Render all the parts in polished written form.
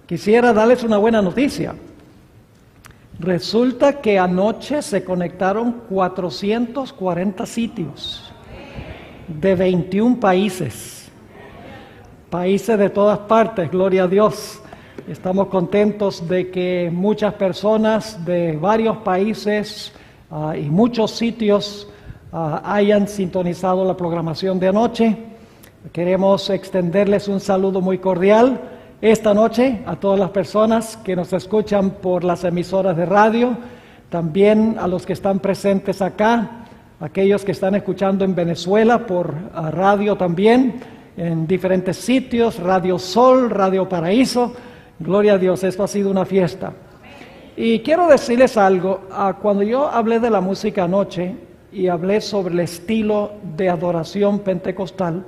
Quisiera darles una buena noticia. Resulta que anoche se conectaron 440 sitios de 21 países. Países de todas partes, gloria a Dios. Estamos contentos de que muchas personas de varios países y muchos sitios hayan sintonizado la programación de anoche. Queremos extenderles un saludo muy cordial esta noche a todas las personas que nos escuchan por las emisoras de radio, también a los que están presentes acá, aquellos que están escuchando en Venezuela por radio también, en diferentes sitios, Radio Sol, Radio Paraíso. Gloria a Dios, esto ha sido una fiesta. Y quiero decirles algo, cuando yo hablé de la música anoche y hablé sobre el estilo de adoración pentecostal,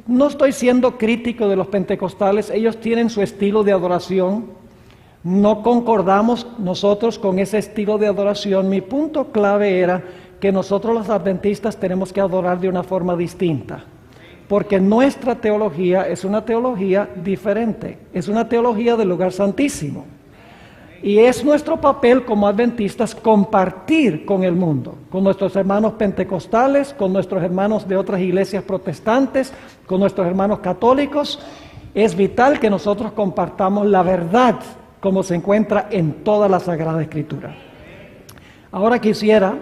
no estoy siendo crítico de los pentecostales, ellos tienen su estilo de adoración, no concordamos nosotros con ese estilo de adoración. Mi punto clave era que nosotros los adventistas tenemos que adorar de una forma distinta, porque nuestra teología es una teología diferente, es una teología del lugar santísimo. Y es nuestro papel como adventistas compartir con el mundo, con nuestros hermanos pentecostales, con nuestros hermanos de otras iglesias protestantes, con nuestros hermanos católicos. Es vital que nosotros compartamos la verdad como se encuentra en toda la Sagrada Escritura. Ahora quisiera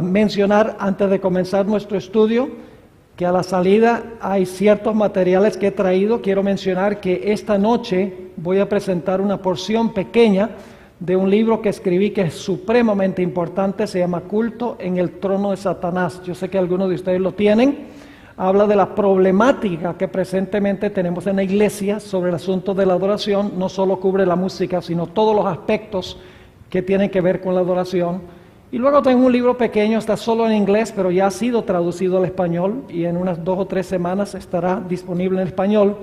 mencionar, antes de comenzar nuestro estudio, que a la salida hay ciertos materiales que he traído. Quiero mencionar que esta noche voy a presentar una porción pequeña de un libro que escribí que es supremamente importante, se llama Culto en el Trono de Satanás. Yo sé que algunos de ustedes lo tienen. Habla de la problemática que presentemente tenemos en la iglesia sobre el asunto de la adoración. No solo cubre la música, sino todos los aspectos que tienen que ver con la adoración. Y luego tengo un libro pequeño, está solo en inglés, pero ya ha sido traducido al español y en unas 2 o 3 semanas estará disponible en español,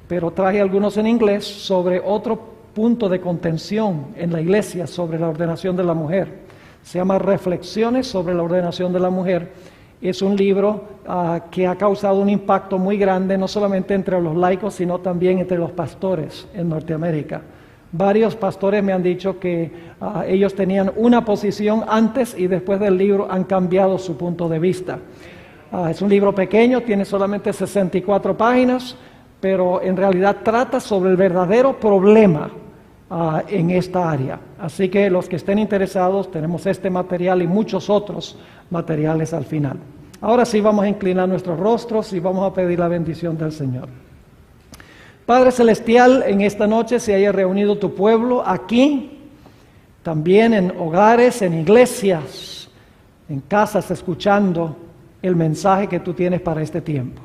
pero traje algunos en inglés sobre otro punto de contención en la iglesia sobre la ordenación de la mujer. Se llama Reflexiones sobre la ordenación de la mujer. Es un libro que ha causado un impacto muy grande, no solamente entre los laicos, sino también entre los pastores en Norteamérica. Varios pastores me han dicho que ellos tenían una posición antes y después del libro han cambiado su punto de vista. Es un libro pequeño, tiene solamente 64 páginas, pero en realidad trata sobre el verdadero problema en esta área. Así que los que estén interesados, tenemos este material y muchos otros materiales al final. Ahora sí vamos a inclinar nuestros rostros y vamos a pedir la bendición del Señor. Padre Celestial, en esta noche se haya reunido tu pueblo aquí, también en hogares, en iglesias, en casas, escuchando el mensaje que tú tienes para este tiempo.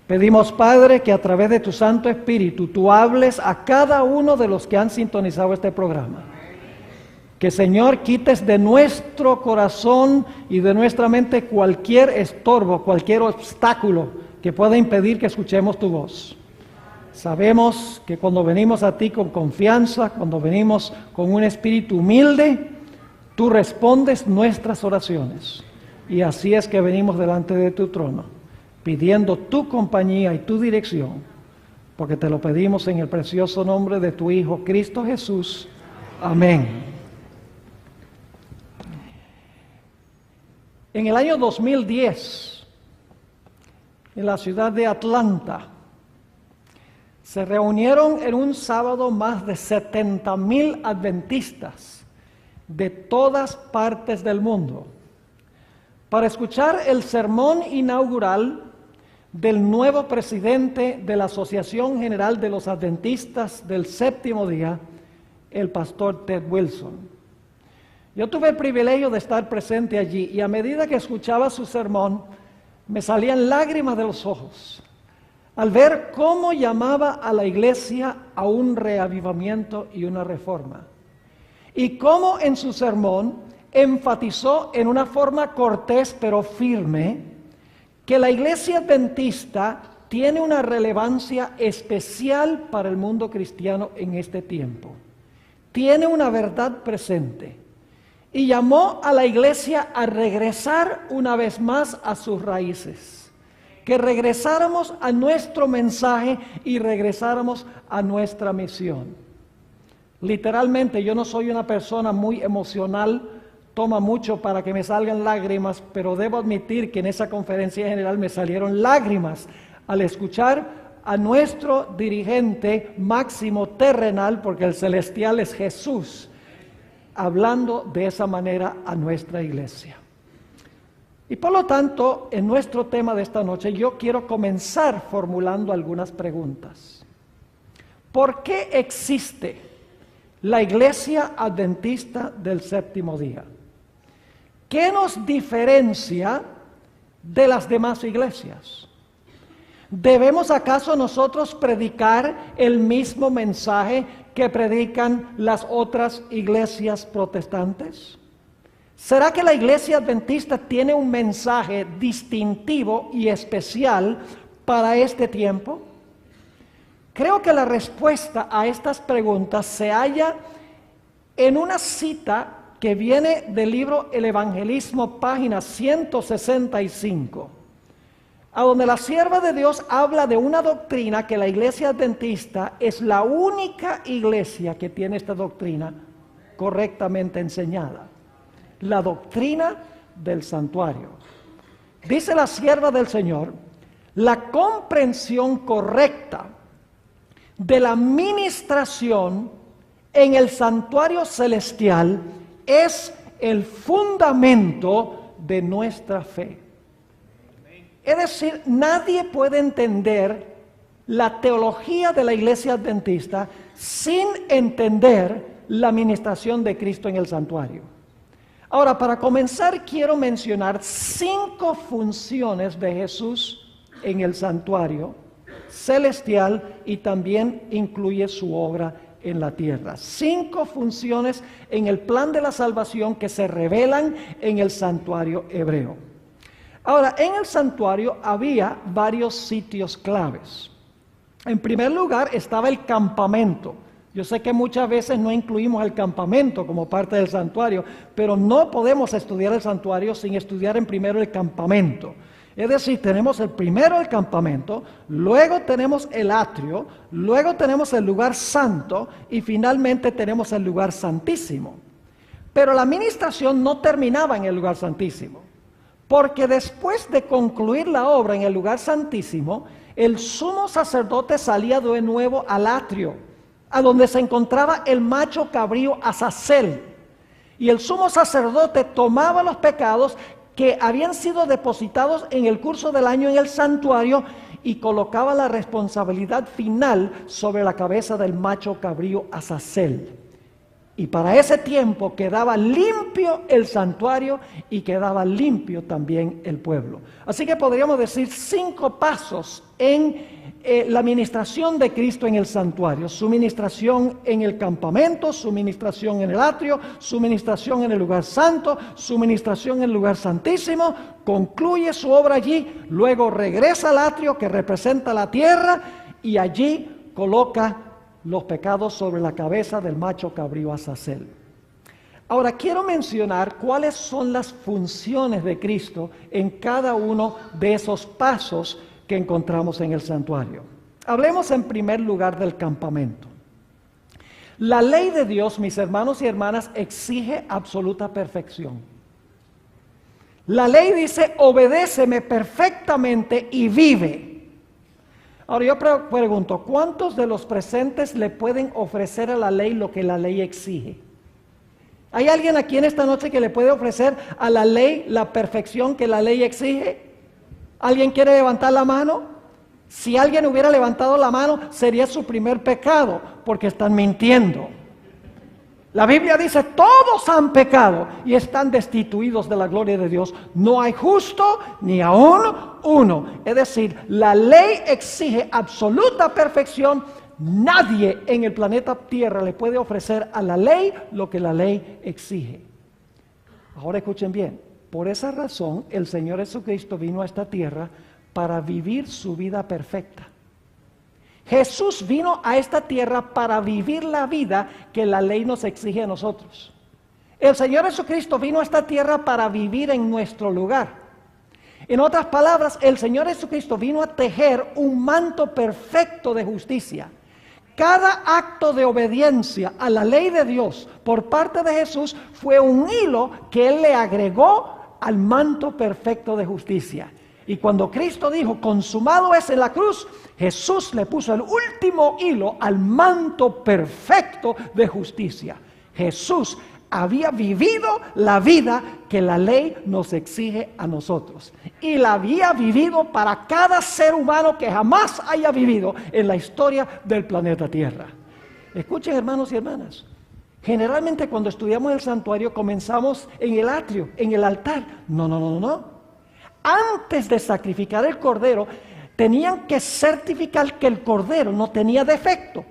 Pedimos, Padre, que a través de tu Santo Espíritu tú hables a cada uno de los que han sintonizado este programa. Que, Señor, quites de nuestro corazón y de nuestra mente cualquier estorbo, cualquier obstáculo que pueda impedir que escuchemos tu voz. Sabemos que cuando venimos a ti con confianza, cuando venimos con un espíritu humilde, tú respondes nuestras oraciones. Y así es que venimos delante de tu trono, pidiendo tu compañía y tu dirección, porque te lo pedimos en el precioso nombre de tu Hijo, Cristo Jesús. Amén. En el año 2010, en la ciudad de Atlanta, se reunieron en un sábado más de 70,000 adventistas de todas partes del mundo para escuchar el sermón inaugural del nuevo presidente de la Asociación General de los Adventistas del Séptimo Día, el pastor Ted Wilson. Yo tuve el privilegio de estar presente allí y a medida que escuchaba su sermón me salían lágrimas de los ojos al ver cómo llamaba a la iglesia a un reavivamiento y una reforma. y cómo en su sermón enfatizó en una forma cortés pero firme que la iglesia adventista tiene una relevancia especial para el mundo cristiano en este tiempo. Tiene una verdad presente y llamó a la iglesia a regresar una vez más a sus raíces, que regresáramos a nuestro mensaje y regresáramos a nuestra misión. Literalmente, yo no soy una persona muy emocional, toma mucho para que me salgan lágrimas, pero debo admitir que en esa conferencia general me salieron lágrimas al escuchar a nuestro dirigente máximo terrenal, porque el celestial es Jesús, hablando de esa manera a nuestra iglesia. Y por lo tanto, en nuestro tema de esta noche, yo quiero comenzar formulando algunas preguntas. ¿Por qué existe la iglesia adventista del séptimo día? ¿Qué nos diferencia de las demás iglesias? ¿Debemos acaso nosotros predicar el mismo mensaje que predican las otras iglesias protestantes? ¿Será que la iglesia adventista tiene un mensaje distintivo y especial para este tiempo? Creo que la respuesta a estas preguntas se halla en una cita que viene del libro El Evangelismo, página 165. A donde la sierva de Dios habla de una doctrina que la iglesia adventista es la única iglesia que tiene esta doctrina correctamente enseñada. La doctrina del santuario. Dice la sierva del Señor, la comprensión correcta de la ministración en el santuario celestial es el fundamento de nuestra fe. Es decir, nadie puede entender la teología de la iglesia adventista sin entender la ministración de Cristo en el santuario. Ahora, para comenzar, quiero mencionar 5 funciones de Jesús en el santuario celestial y también incluye su obra en la tierra. 5 funciones en el plan de la salvación que se revelan en el santuario hebreo. Ahora, en el santuario había varios sitios claves. En primer lugar estaba el campamento. Yo sé que muchas veces no incluimos el campamento como parte del santuario, pero no podemos estudiar el santuario sin estudiar en primero el campamento. Es decir, tenemos primero el campamento, luego tenemos el atrio, luego tenemos el lugar santo y finalmente tenemos el lugar santísimo. Pero la ministración no terminaba en el lugar santísimo. Porque después de concluir la obra en el lugar santísimo, el sumo sacerdote salía de nuevo al atrio, a donde se encontraba el macho cabrío Azazel. Y el sumo sacerdote tomaba los pecados que habían sido depositados en el curso del año en el santuario y colocaba la responsabilidad final sobre la cabeza del macho cabrío Azazel. Y para ese tiempo quedaba limpio el santuario y quedaba limpio también el pueblo. Así que podríamos decir 5 pasos en la ministración de Cristo en el santuario. Su ministración en el campamento, su ministración en el atrio, su ministración en el lugar santo, su ministración en el lugar santísimo. Concluye su obra allí, luego regresa al atrio que representa la tierra y allí coloca los pecados sobre la cabeza del macho cabrío Azazel. Ahora quiero mencionar cuáles son las funciones de Cristo en cada uno de esos pasos que encontramos en el santuario. Hablemos en primer lugar del campamento. La ley de Dios, mis hermanos y hermanas, exige absoluta perfección. La ley dice, obedéceme perfectamente y vive. Ahora yo pregunto, ¿cuántos de los presentes le pueden ofrecer a la ley lo que la ley exige? ¿Hay alguien aquí en esta noche que le puede ofrecer a la ley la perfección que la ley exige? ¿Alguien quiere levantar la mano? Si alguien hubiera levantado la mano, sería su primer pecado, porque están mintiendo. La Biblia dice, todos han pecado y están destituidos de la gloria de Dios. No hay justo ni aún uno. Es decir, la ley exige absoluta perfección, Nadie en el planeta Tierra le puede ofrecer a la ley lo que la ley exige. Ahora escuchen bien, por esa razón el Señor Jesucristo vino a esta tierra para vivir su vida perfecta. Jesús vino a esta tierra para vivir la vida que la ley nos exige a nosotros. El Señor Jesucristo vino a esta tierra para vivir en nuestro lugar. En otras palabras, el Señor Jesucristo vino a tejer un manto perfecto de justicia. Cada acto de obediencia a la ley de Dios por parte de Jesús fue un hilo que Él le agregó al manto perfecto de justicia. Y cuando Cristo dijo, consumado es en la cruz, Jesús le puso el último hilo al manto perfecto de justicia. Jesús había vivido la vida que la ley nos exige a nosotros. Y la había vivido para cada ser humano que jamás haya vivido en la historia del planeta Tierra. Escuchen, hermanos y hermanas. Generalmente cuando estudiamos el santuario comenzamos en el atrio, en el altar. No. Antes de sacrificar el cordero, tenían que certificar que el cordero no tenía defecto.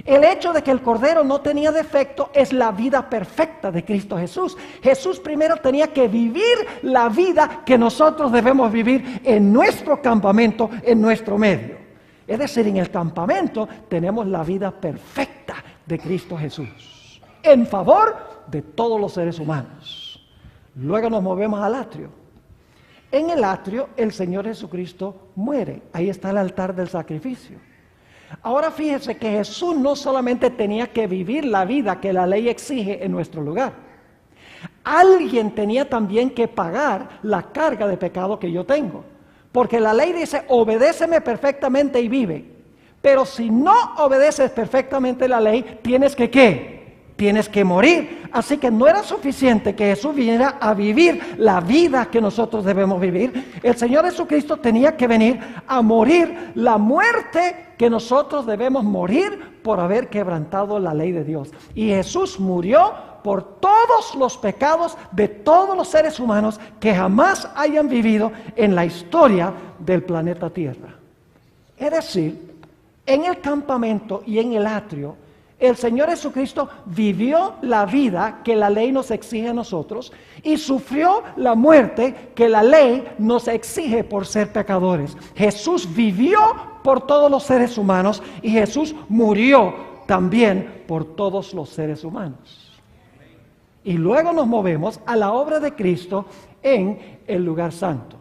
El hecho de que el cordero no tenía defecto es la vida perfecta de Cristo Jesús. Jesús primero tenía que vivir la vida que nosotros debemos vivir en nuestro campamento, en nuestro medio. Es decir, en el campamento tenemos la vida perfecta de Cristo Jesús, en favor de todos los seres humanos. Luego nos movemos al atrio. En el atrio el Señor Jesucristo muere. Ahí está el altar del sacrificio. Ahora fíjese que Jesús no solamente tenía que vivir la vida que la ley exige en nuestro lugar. Alguien tenía también que pagar la carga de pecado que yo tengo. Porque la ley dice, obedéceme perfectamente y vive. Pero si no obedeces perfectamente la ley, tienes que ¿qué? Tienes que morir. Así que no era suficiente que Jesús viniera a vivir la vida que nosotros debemos vivir. El Señor Jesucristo tenía que venir a morir la muerte que nosotros debemos morir por haber quebrantado la ley de Dios. Y Jesús murió por todos los pecados de todos los seres humanos que jamás hayan vivido en la historia del planeta Tierra. Es decir, en el campamento y en el atrio, el Señor Jesucristo vivió la vida que la ley nos exige a nosotros y sufrió la muerte que la ley nos exige por ser pecadores. Jesús vivió por todos los seres humanos y Jesús murió también por todos los seres humanos. Y luego nos movemos a la obra de Cristo en el lugar santo.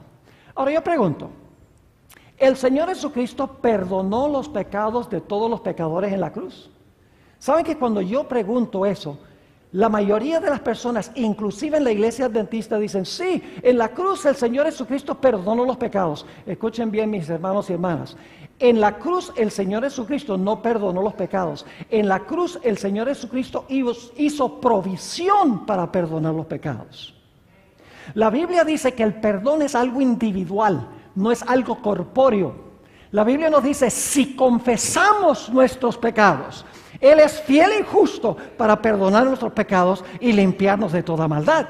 Ahora yo pregunto, ¿el Señor Jesucristo perdonó los pecados de todos los pecadores en la cruz? ¿Saben que cuando yo pregunto eso, la mayoría de las personas, inclusive en la iglesia adventista, dicen, sí, en la cruz el Señor Jesucristo perdonó los pecados? Escuchen bien, mis hermanos y hermanas. En la cruz el Señor Jesucristo no perdonó los pecados. En la cruz el Señor Jesucristo hizo provisión para perdonar los pecados. La Biblia dice que el perdón es algo individual, no es algo corpóreo. La Biblia nos dice, si confesamos nuestros pecados, Él es fiel y justo para perdonar nuestros pecados y limpiarnos de toda maldad.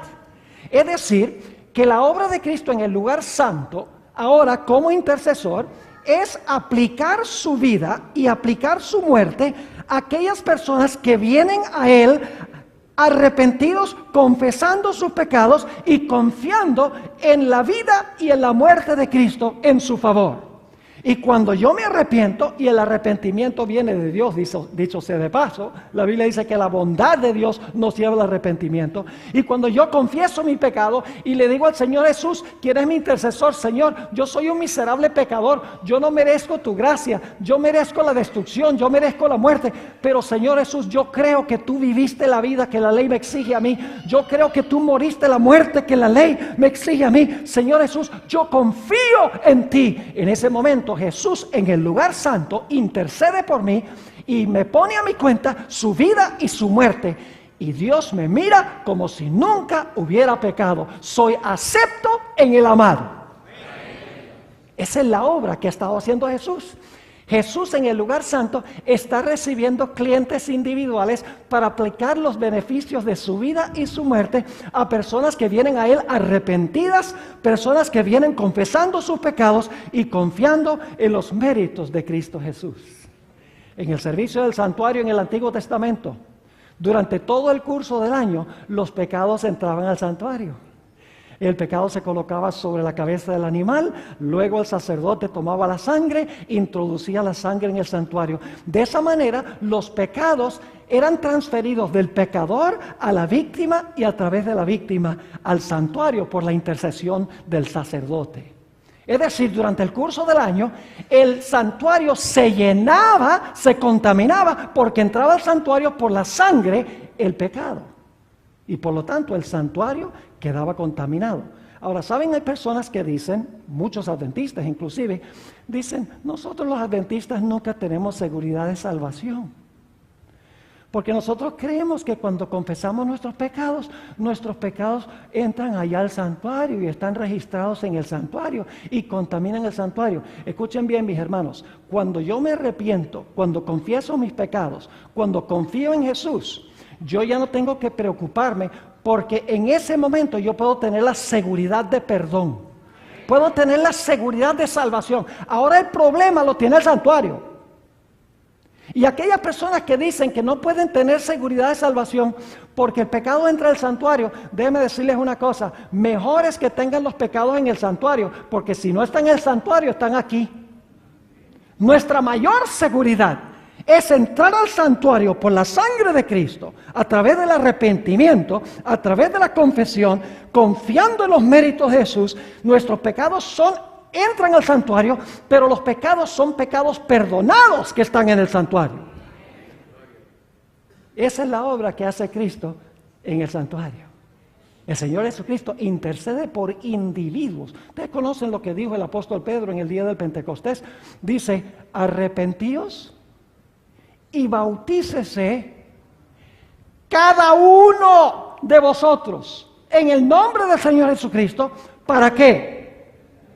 Es decir, que la obra de Cristo en el lugar santo, ahora como intercesor, es aplicar su vida y aplicar su muerte a aquellas personas que vienen a Él arrepentidos, confesando sus pecados y confiando en la vida y en la muerte de Cristo en su favor. Y cuando yo me arrepiento, y el arrepentimiento viene de Dios, dicho sea de paso, la Biblia dice que la bondad de Dios nos lleva al arrepentimiento. Y cuando yo confieso mi pecado y le digo al Señor Jesús, quien es mi intercesor, Señor, yo soy un miserable pecador, yo no merezco tu gracia, yo merezco la destrucción, yo merezco la muerte, pero Señor Jesús, yo creo que tú viviste la vida que la ley me exige a mí, yo creo que tú moriste la muerte que la ley me exige a mí, Señor Jesús, yo confío en ti. En ese momento Jesús en el lugar santo intercede por mí y me pone a mi cuenta su vida y su muerte. Y Dios me mira como si nunca hubiera pecado. Soy acepto en el amado. Esa es la obra que ha estado haciendo Jesús. Jesús en el lugar santo está recibiendo clientes individuales para aplicar los beneficios de su vida y su muerte a personas que vienen a Él arrepentidas, personas que vienen confesando sus pecados y confiando en los méritos de Cristo Jesús. En el servicio del santuario en el Antiguo Testamento, durante todo el curso del año, los pecados entraban al santuario. El pecado se colocaba sobre la cabeza del animal, luego el sacerdote tomaba la sangre, introducía la sangre en el santuario. De esa manera, los pecados eran transferidos del pecador a la víctima y a través de la víctima al santuario por la intercesión del sacerdote. Es decir, durante el curso del año, el santuario se llenaba, se contaminaba, porque entraba al santuario por la sangre el pecado. Y por lo tanto, el santuario quedaba contaminado. Ahora, ¿saben? Hay personas que dicen, muchos adventistas inclusive, dicen, nosotros los adventistas nunca tenemos seguridad de salvación. Porque nosotros creemos que cuando confesamos nuestros pecados entran allá al santuario y están registrados en el santuario y contaminan el santuario. Escuchen bien, mis hermanos, cuando yo me arrepiento, cuando confieso mis pecados, cuando confío en Jesús, yo ya no tengo que preocuparme porque en ese momento yo puedo tener la seguridad de perdón. Puedo tener la seguridad de salvación. Ahora el problema lo tiene el santuario. Y aquellas personas que dicen que no pueden tener seguridad de salvación porque el pecado entra al santuario, déjenme decirles una cosa, mejor es que tengan los pecados en el santuario, porque si no están en el santuario, están aquí. Nuestra mayor seguridad es entrar al santuario por la sangre de Cristo, a través del arrepentimiento, a través de la confesión, confiando en los méritos de Jesús. Nuestros pecados entran al santuario, pero los pecados son pecados perdonados que están en el santuario. Esa es la obra que hace Cristo en el santuario. El Señor Jesucristo intercede por individuos. Ustedes conocen lo que dijo el apóstol Pedro en el día del Pentecostés. Dice, arrepentíos y bautícese cada uno de vosotros en el nombre del Señor Jesucristo. ¿Para qué?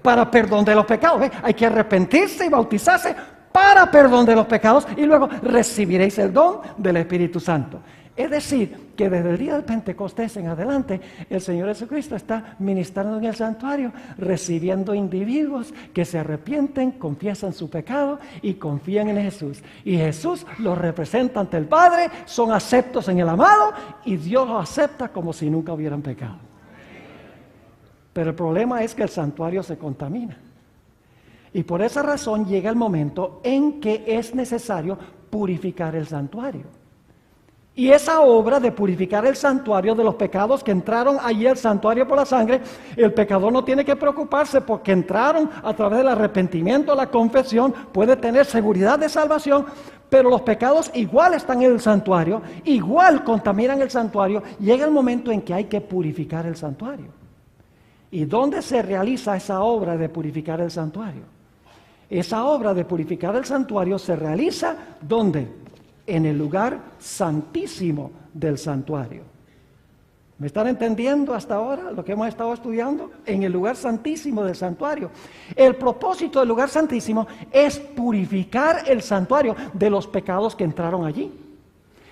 Para perdón de los pecados. Hay que arrepentirse y bautizarse para perdón de los pecados y luego recibiréis el don del Espíritu Santo. Es decir, que desde el día del Pentecostés en adelante, el Señor Jesucristo está ministrando en el santuario, recibiendo individuos que se arrepienten, confiesan su pecado y confían en Jesús. Y Jesús los representa ante el Padre, son aceptos en el amado y Dios los acepta como si nunca hubieran pecado. Pero el problema es que el santuario se contamina. Y por esa razón llega el momento en que es necesario purificar el santuario. Y esa obra de purificar el santuario de los pecados que entraron allí al santuario por la sangre, el pecador no tiene que preocuparse porque entraron a través del arrepentimiento, la confesión, puede tener seguridad de salvación, pero los pecados igual están en el santuario, igual contaminan el santuario. Llega el momento en que hay que purificar el santuario. ¿Y dónde se realiza esa obra de purificar el santuario? Esa obra de purificar el santuario se realiza ¿dónde? En el lugar santísimo del santuario. ¿Me están entendiendo hasta ahora lo que hemos estado estudiando? En el lugar santísimo del santuario. El propósito del lugar santísimo es purificar el santuario de los pecados que entraron allí.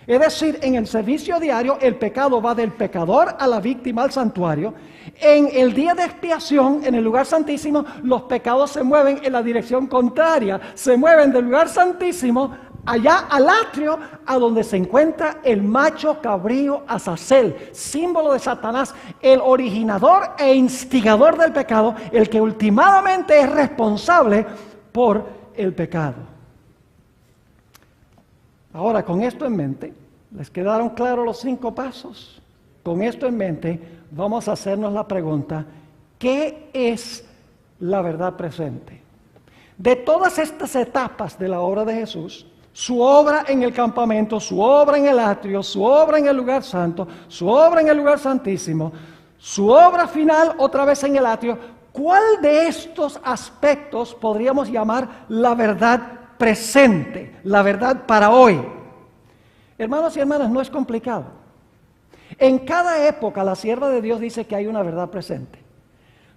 Es decir, en el servicio diario el pecado va del pecador a la víctima al santuario. En el día de expiación, en el lugar santísimo, los pecados se mueven en la dirección contraria. Se mueven del lugar santísimo allá al atrio, a donde se encuentra el macho cabrío Azazel, símbolo de Satanás, el originador e instigador del pecado, el que últimamente es responsable por el pecado. Ahora, con esto en mente, ¿les quedaron claros los 5 pasos? Con esto en mente, vamos a hacernos la pregunta, ¿qué es la verdad presente? De todas estas etapas de la obra de Jesús, su obra en el campamento, su obra en el atrio, su obra en el lugar santo, su obra en el lugar santísimo, su obra final otra vez en el atrio, ¿cuál de estos aspectos podríamos llamar la verdad presente, la verdad para hoy? Hermanos y hermanas, no es complicado. En cada época la sierva de Dios dice que hay una verdad presente.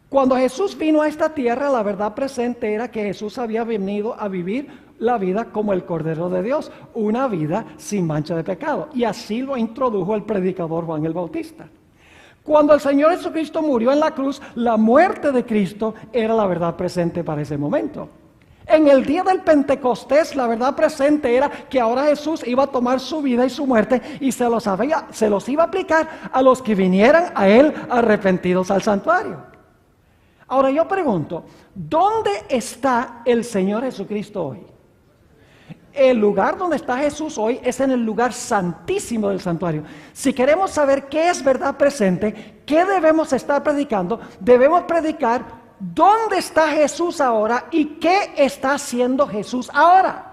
Cuando Jesús vino a esta tierra, la verdad presente era que Jesús había venido a vivir la vida como el Cordero de Dios, una vida sin mancha de pecado. Y así lo introdujo el predicador Juan el Bautista. Cuando el Señor Jesucristo murió en la cruz, la muerte de Cristo era la verdad presente para ese momento. En el día del Pentecostés, la verdad presente era que ahora Jesús iba a tomar su vida y su muerte y se los iba a aplicar a los que vinieran a Él arrepentidos al santuario. Ahora yo pregunto, ¿dónde está el Señor Jesucristo hoy? El lugar donde está Jesús hoy es en el lugar santísimo del santuario. Si queremos saber qué es verdad presente, qué debemos estar predicando, debemos predicar dónde está Jesús ahora y qué está haciendo Jesús ahora.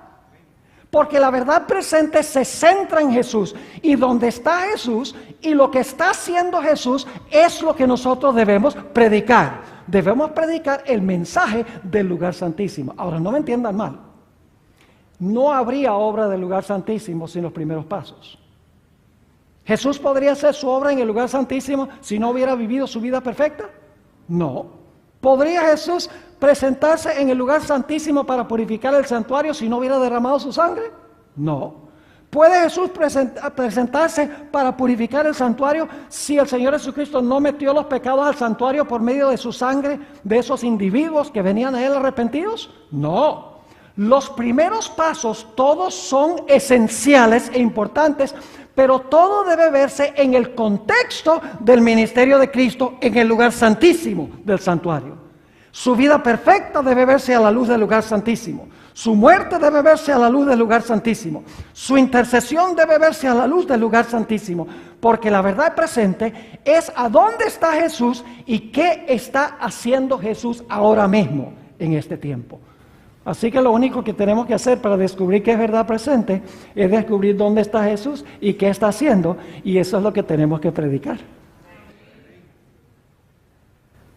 Porque la verdad presente se centra en Jesús, y donde está Jesús y lo que está haciendo Jesús es lo que nosotros debemos predicar. Debemos predicar el mensaje del lugar santísimo. Ahora, no me entiendan mal. No habría obra del lugar santísimo sin los primeros pasos. ¿Jesús podría hacer su obra en el lugar santísimo si no hubiera vivido su vida perfecta? No. ¿Podría Jesús presentarse en el lugar santísimo para purificar el santuario si no hubiera derramado su sangre? No. ¿Puede Jesús presentarse para purificar el santuario si el Señor Jesucristo no metió los pecados al santuario por medio de su sangre de esos individuos que venían a Él arrepentidos? No. Los primeros pasos todos son esenciales e importantes, pero todo debe verse en el contexto del ministerio de Cristo en el lugar santísimo del santuario. Su vida perfecta debe verse a la luz del lugar santísimo. Su muerte debe verse a la luz del lugar santísimo. Su intercesión debe verse a la luz del lugar santísimo. Porque la verdad presente es a dónde está Jesús y qué está haciendo Jesús ahora mismo en este tiempo. Así que lo único que tenemos que hacer para descubrir qué es verdad presente es descubrir dónde está Jesús y qué está haciendo, y eso es lo que tenemos que predicar.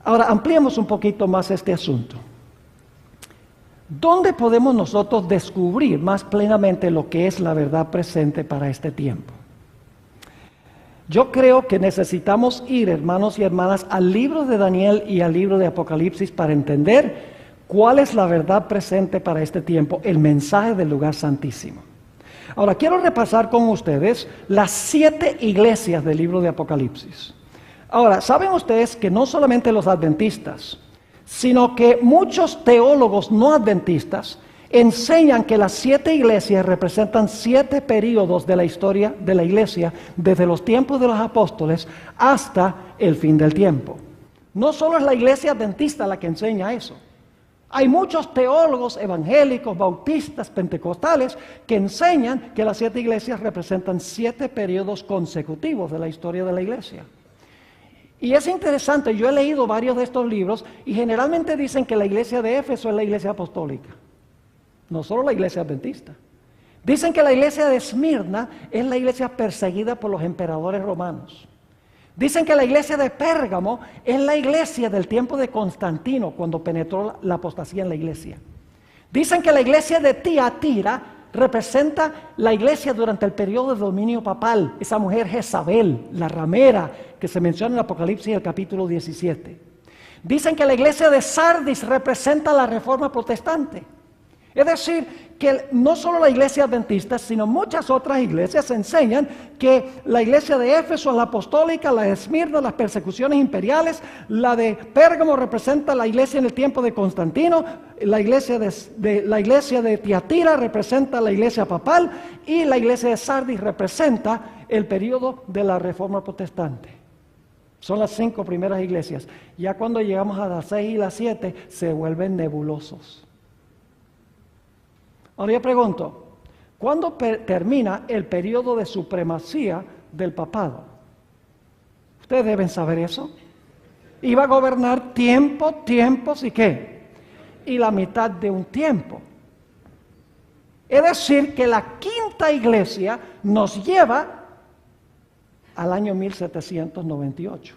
Ahora, ampliemos un poquito más este asunto. ¿Dónde podemos nosotros descubrir más plenamente lo que es la verdad presente para este tiempo? Yo creo que necesitamos ir, hermanos y hermanas, al libro de Daniel y al libro de Apocalipsis para entender ¿cuál es la verdad presente para este tiempo? El mensaje del lugar santísimo. Ahora, quiero repasar con ustedes las 7 iglesias del libro de Apocalipsis. Ahora, ¿saben ustedes que no solamente los adventistas, sino que muchos teólogos no adventistas enseñan que las 7 iglesias representan 7 períodos de la historia de la iglesia, desde los tiempos de los apóstoles hasta el fin del tiempo? No solo es la iglesia adventista la que enseña eso. Hay muchos teólogos evangélicos, bautistas, pentecostales que enseñan que las 7 iglesias representan 7 periodos consecutivos de la historia de la iglesia. Y es interesante, yo he leído varios de estos libros y generalmente dicen que la iglesia de Éfeso es la iglesia apostólica, no solo la iglesia adventista. Dicen que la iglesia de Esmirna es la iglesia perseguida por los emperadores romanos. Dicen que la iglesia de Pérgamo es la iglesia del tiempo de Constantino, cuando penetró la apostasía en la iglesia. Dicen que la iglesia de Tiatira representa la iglesia durante el periodo de dominio papal, esa mujer Jezabel, la ramera, que se menciona en el Apocalipsis el capítulo 17. Dicen que la iglesia de Sardis representa la reforma protestante. Es decir, que no solo la iglesia adventista, sino muchas otras iglesias enseñan que la iglesia de Éfeso es la apostólica, la de Esmirna, las persecuciones imperiales, la de Pérgamo representa la iglesia en el tiempo de Constantino, la iglesia de Tiatira representa la iglesia papal y la iglesia de Sardis representa el periodo de la reforma protestante. Son las 5 primeras iglesias. Ya cuando llegamos a las 6 y las 7 se vuelven nebulosos. Ahora yo pregunto, ¿cuándo termina el periodo de supremacía del papado? Ustedes deben saber eso. Iba a gobernar tiempos y ¿qué? Y la mitad de un tiempo. Es decir, que la 5ª iglesia nos lleva al año 1798.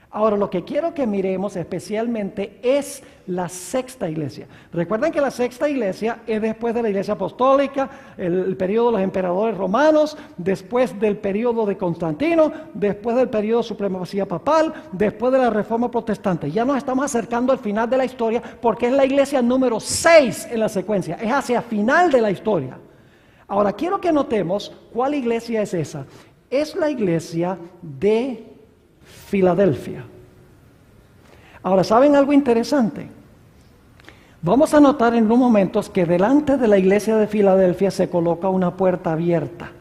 Ahora, lo que quiero que miremos especialmente es la 6ª iglesia. Recuerden que la 6ª iglesia es después de la iglesia apostólica, el periodo de los emperadores romanos, después del periodo de Constantino, después del periodo de supremacía papal, después de la reforma protestante. Ya nos estamos acercando al final de la historia porque es la iglesia número 6 en la secuencia, es hacia el final de la historia. Ahora, quiero que notemos cuál iglesia es esa. Es la iglesia de Filadelfia. Ahora, ¿saben algo interesante? Vamos a notar en unos momentos que delante de la iglesia de Filadelfia se coloca una puerta abierta.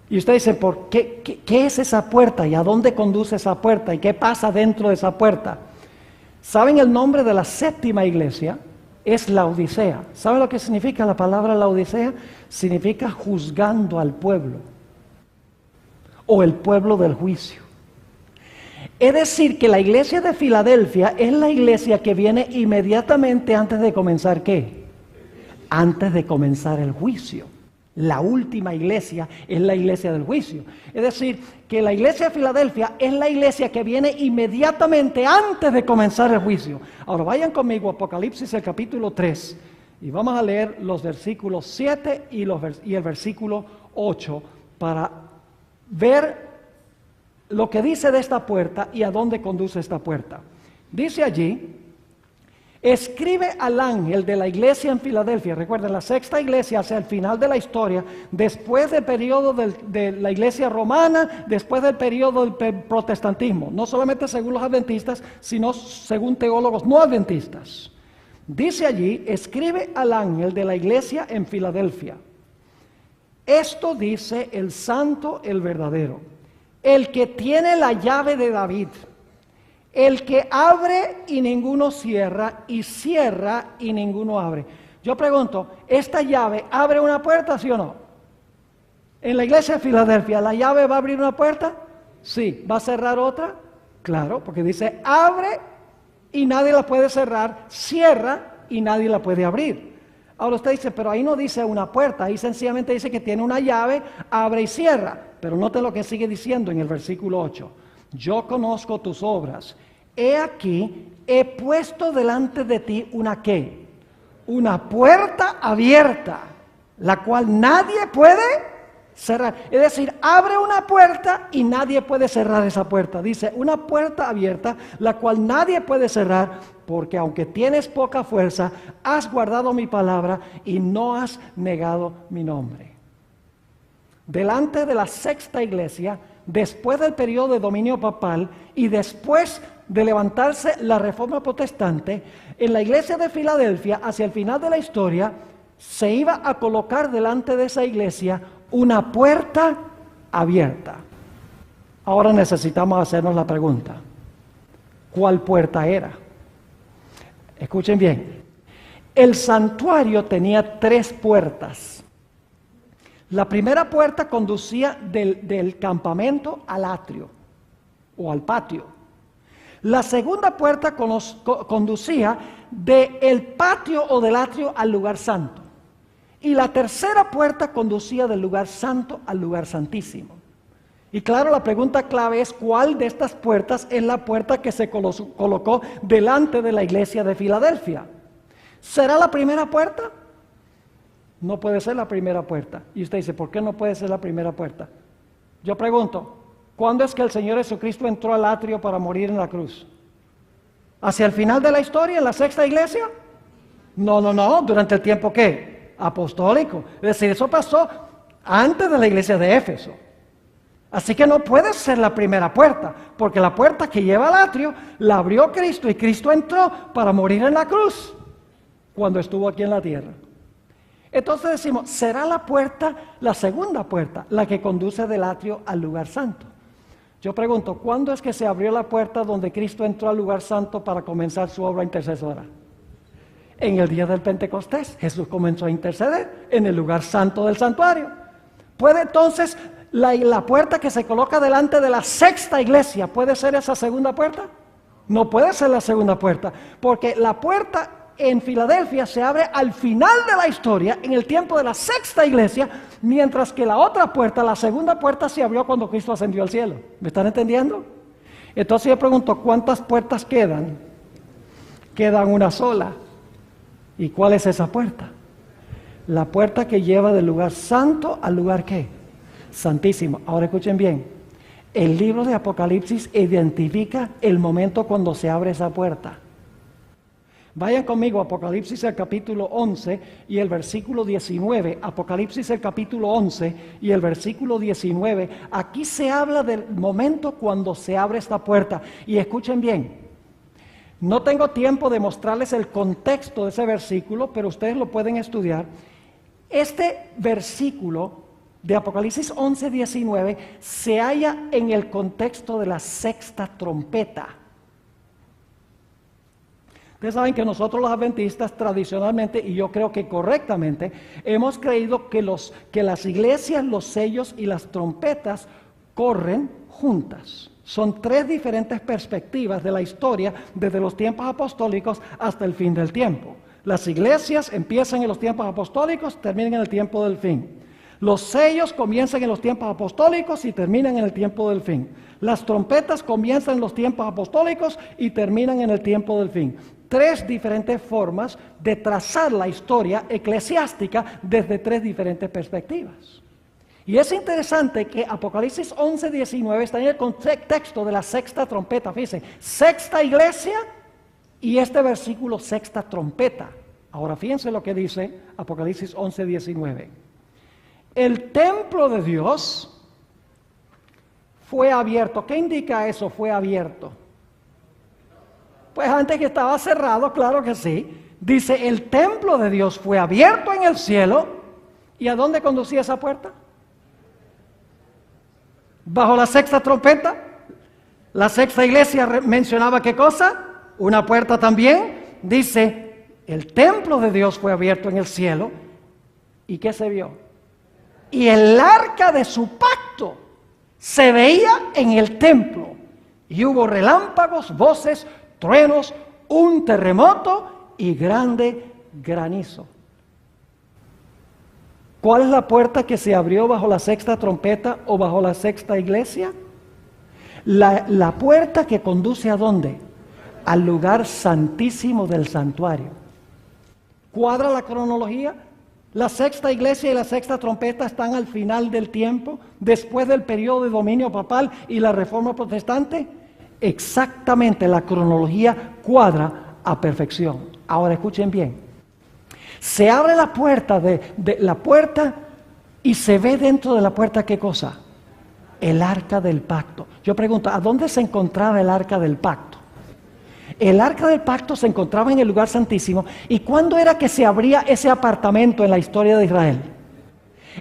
Y usted dice, ¿por qué? ¿Qué es esa puerta? ¿Y a dónde conduce esa puerta? ¿Y qué pasa dentro de esa puerta? ¿Saben el nombre de la séptima iglesia? Es Laodicea. ¿Saben lo que significa la palabra Laodicea? Significa juzgando al pueblo, o el pueblo del juicio. Es decir, que la iglesia de Filadelfia es la iglesia que viene inmediatamente antes de comenzar ¿qué? Antes de comenzar el juicio. La última iglesia es la iglesia del juicio. Es decir, que la iglesia de Filadelfia es la iglesia que viene inmediatamente antes de comenzar el juicio. Ahora vayan conmigo a Apocalipsis el capítulo 3 y vamos a leer los versículos 7 y el versículo 8 para ver lo que dice de esta puerta y a dónde conduce esta puerta. Dice allí: escribe al ángel de la iglesia en Filadelfia. Recuerden, la sexta iglesia hacia el final de la historia, después del periodo de la iglesia romana, después del periodo del protestantismo, no solamente según los adventistas, sino según teólogos no adventistas. Dice allí: escribe al ángel de la iglesia en Filadelfia. Esto dice el santo, el verdadero, el que tiene la llave de David, el que abre y ninguno cierra, y cierra y ninguno abre. Yo pregunto, ¿esta llave abre una puerta, sí o no? En la iglesia de Filadelfia, ¿la llave va a abrir una puerta? Sí. ¿Va a cerrar otra? Claro, porque dice abre y nadie la puede cerrar, cierra y nadie la puede abrir. Ahora usted dice, pero ahí no dice una puerta, ahí sencillamente dice que tiene una llave, abre y cierra. Pero note lo que sigue diciendo en el versículo 8. Yo conozco tus obras. He aquí, he puesto delante de ti una ¿qué? Una puerta abierta, la cual nadie puede cerrar. Es decir, abre una puerta y nadie puede cerrar esa puerta. Dice, una puerta abierta, la cual nadie puede cerrar, porque aunque tienes poca fuerza, has guardado mi palabra y no has negado mi nombre. Delante de la sexta iglesia, después del periodo de dominio papal y después de levantarse la reforma protestante, en la iglesia de Filadelfia, hacia el final de la historia, se iba a colocar delante de esa iglesia una puerta abierta. Ahora necesitamos hacernos la pregunta: ¿cuál puerta era? Escuchen bien, el santuario tenía 3 puertas. La primera puerta conducía del campamento al atrio o al patio. La segunda puerta conducía del patio o del atrio al lugar santo. Y la tercera puerta conducía del lugar santo al lugar santísimo. Y claro, la pregunta clave es: ¿cuál de estas puertas es la puerta que se colocó delante de la iglesia de Filadelfia? ¿Será la primera puerta? No puede ser la primera puerta. Y usted dice, ¿por qué no puede ser la primera puerta? Yo pregunto, ¿cuándo es que el Señor Jesucristo entró al atrio para morir en la cruz? ¿Hacia el final de la historia, en la sexta iglesia? No, durante el tiempo ¿qué? Apostólico. Es decir, eso pasó antes de la iglesia de Éfeso. Así que no puede ser la primera puerta, porque la puerta que lleva al atrio la abrió Cristo, y Cristo entró para morir en la cruz cuando estuvo aquí en la tierra. Entonces decimos, ¿será la puerta, la segunda puerta, la que conduce del atrio al lugar santo? Yo pregunto, ¿cuándo es que se abrió la puerta donde Cristo entró al lugar santo para comenzar su obra intercesora? En el día del Pentecostés, Jesús comenzó a interceder en el lugar santo del santuario. ¿Puede entonces la puerta que se coloca delante de la sexta iglesia, puede ser esa segunda puerta? No puede ser la segunda puerta, porque la puerta en Filadelfia se abre al final de la historia, en el tiempo de la sexta iglesia, mientras que la otra puerta, la segunda puerta, se abrió cuando Cristo ascendió al cielo. ¿Me están entendiendo? Entonces yo pregunto, ¿cuántas puertas quedan? Quedan una sola. ¿Y cuál es esa puerta? La puerta que lleva del lugar santo al lugar ¿qué? Santísimo. Ahora escuchen bien, el libro de Apocalipsis identifica el momento cuando se abre esa puerta. Vayan conmigo a Apocalipsis el capítulo 11 y el versículo 19. Apocalipsis el capítulo 11 y el versículo 19. Aquí se habla del momento cuando se abre esta puerta. Y escuchen bien, No tengo tiempo de mostrarles el contexto de ese versículo, pero ustedes lo pueden estudiar. Este versículo de Apocalipsis 11:19 se halla en el contexto de la sexta trompeta. Ustedes saben que nosotros los adventistas tradicionalmente, y yo creo que correctamente, hemos creído que las iglesias, los sellos y las trompetas corren juntas. Son tres diferentes perspectivas de la historia desde los tiempos apostólicos hasta el fin del tiempo. Las iglesias empiezan en los tiempos apostólicos, terminan en el tiempo del fin. Los sellos comienzan en los tiempos apostólicos y terminan en el tiempo del fin. Las trompetas comienzan en los tiempos apostólicos y terminan en el tiempo del fin. Tres diferentes formas de trazar la historia eclesiástica desde tres diferentes perspectivas. Y es interesante que Apocalipsis 11:19 está en el contexto de la sexta trompeta. Fíjense, sexta iglesia y este versículo sexta trompeta. Ahora fíjense lo que dice Apocalipsis 11:19. El templo de Dios fue abierto. ¿Qué indica eso? Fue abierto. Pues antes que estaba cerrado, claro que sí. Dice, el templo de Dios fue abierto en el cielo. ¿Y a dónde conducía esa puerta? Bajo la sexta trompeta. La sexta iglesia mencionaba ¿qué cosa? Una puerta también. Dice, el templo de Dios fue abierto en el cielo. ¿Y qué se vio? Y el arca de su pacto se veía en el templo. Y hubo relámpagos, voces, truenos, un terremoto y grande granizo. ¿Cuál es la puerta que se abrió bajo la sexta trompeta o bajo la sexta iglesia? La puerta que conduce ¿a dónde? Al lugar santísimo del santuario. ¿Cuadra la cronología? La sexta iglesia y la sexta trompeta están al final del tiempo, después del periodo de dominio papal y la reforma protestante. Exactamente, la cronología cuadra a perfección. Ahora escuchen bien. Se abre la puerta de la puerta y se ve dentro de la puerta ¿qué cosa? El arca del pacto. Yo pregunto, ¿a dónde se encontraba el arca del pacto? El arca del pacto se encontraba en el lugar santísimo. ¿Y cuándo era que se abría ese apartamento en la historia de Israel?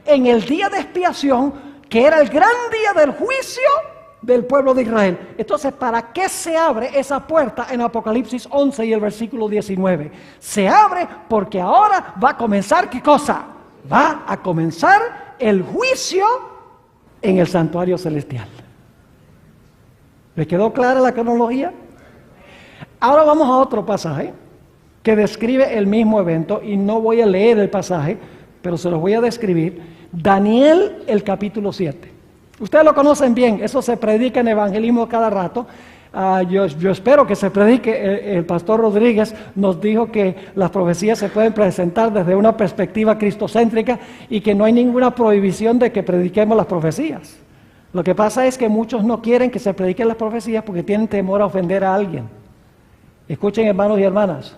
En el día de expiación, que era el gran día del juicio del pueblo de Israel. Entonces, ¿para qué se abre esa puerta en Apocalipsis 11 y el versículo 19? Se abre porque ahora va a comenzar ¿qué cosa? Va a comenzar el juicio en el santuario celestial. ¿Le quedó clara la cronología? Ahora vamos a otro pasaje que describe el mismo evento y no voy a leer el pasaje, pero se los voy a describir. Daniel, el capítulo 7. Ustedes lo conocen bien, eso se predica en evangelismo cada rato. Yo espero que se predique. El pastor Rodríguez nos dijo que las profecías se pueden presentar desde una perspectiva cristocéntrica y que no hay ninguna prohibición de que prediquemos las profecías. Lo que pasa es que muchos no quieren que se prediquen las profecías porque tienen temor a ofender a alguien. Escuchen, hermanos y hermanas,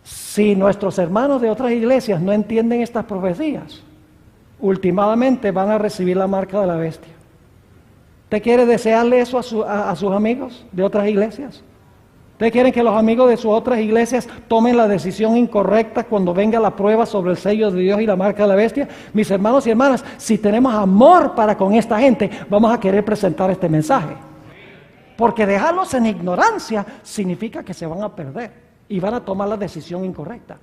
si nuestros hermanos de otras iglesias no entienden estas profecías, últimamente van a recibir la marca de la bestia. ¿Usted quiere desearle eso a sus amigos de otras iglesias? ¿Ustedes quieren que los amigos de sus otras iglesias tomen la decisión incorrecta cuando venga la prueba sobre el sello de Dios y la marca de la bestia? Mis hermanos y hermanas, si tenemos amor para con esta gente, vamos a querer presentar este mensaje. Porque dejarlos en ignorancia significa que se van a perder y van a tomar la decisión incorrecta.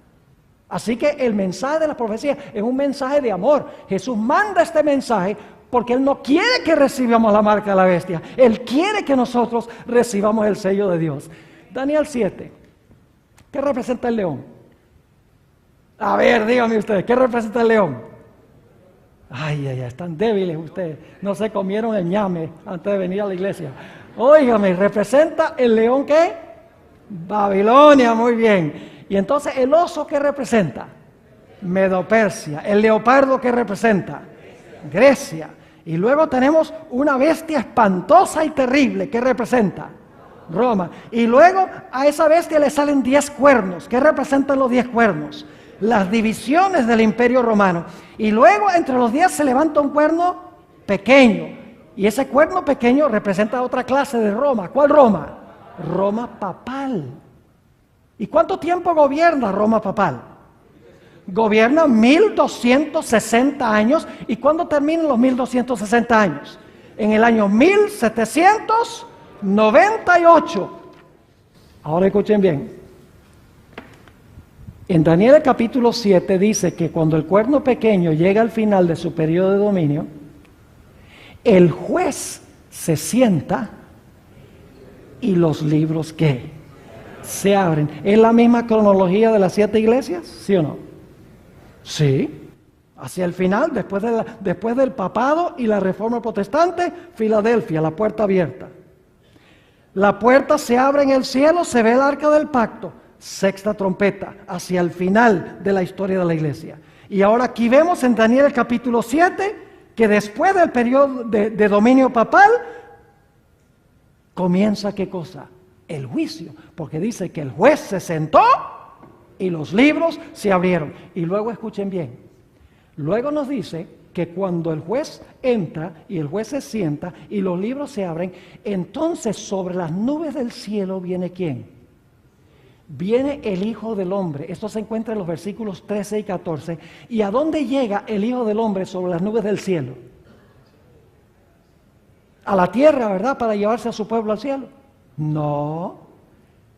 Así que el mensaje de la profecía es un mensaje de amor. Jesús manda este mensaje porque Él no quiere que recibamos la marca de la bestia. Él quiere que nosotros recibamos el sello de Dios. Daniel 7. ¿Qué representa el león? A ver, díganme ustedes, ¿qué representa el león? Ay, están débiles ustedes. No se comieron el ñame antes de venir a la iglesia. Óigame, ¿representa el león qué? Babilonia, muy bien. Y entonces, ¿el oso qué representa? Medo-Persia. ¿El leopardo qué representa? Grecia. Y luego tenemos una bestia espantosa y terrible. ¿Qué representa? Roma. Y luego a esa bestia le salen 10 cuernos. ¿Qué representan los 10 cuernos? Las divisiones del imperio romano. Y luego entre los 10 se levanta un cuerno pequeño. Y ese cuerno pequeño representa otra clase de Roma. ¿Cuál Roma? Roma papal. ¿Y cuánto tiempo gobierna Roma papal? Gobierna 1260 años. ¿Y cuándo terminan los 1260 años? En el año 1798. Ahora escuchen bien. En Daniel capítulo 7 dice que cuando el cuerno pequeño llega al final de su periodo de dominio, el juez se sienta y los libros ¿qué? Se abren. ¿Es la misma cronología de las 7 iglesias? ¿Sí o no? Sí. Hacia el final, después del papado y la reforma protestante, Filadelfia, la puerta abierta. La puerta se abre en el cielo, se ve el arca del pacto. Sexta trompeta, hacia el final de la historia de la iglesia. Y ahora aquí vemos en Daniel capítulo 7, que después del periodo de dominio papal, comienza ¿qué cosa? El juicio, porque dice que el juez se sentó y los libros se abrieron. Y luego escuchen bien, luego nos dice que cuando el juez entra y el juez se sienta y los libros se abren, entonces sobre las nubes del cielo viene ¿quién? Viene el Hijo del Hombre. Esto se encuentra en los versículos 13 y 14. ¿Y a dónde llega el Hijo del Hombre sobre las nubes del cielo? A la tierra, ¿verdad? Para llevarse a su pueblo al cielo. No.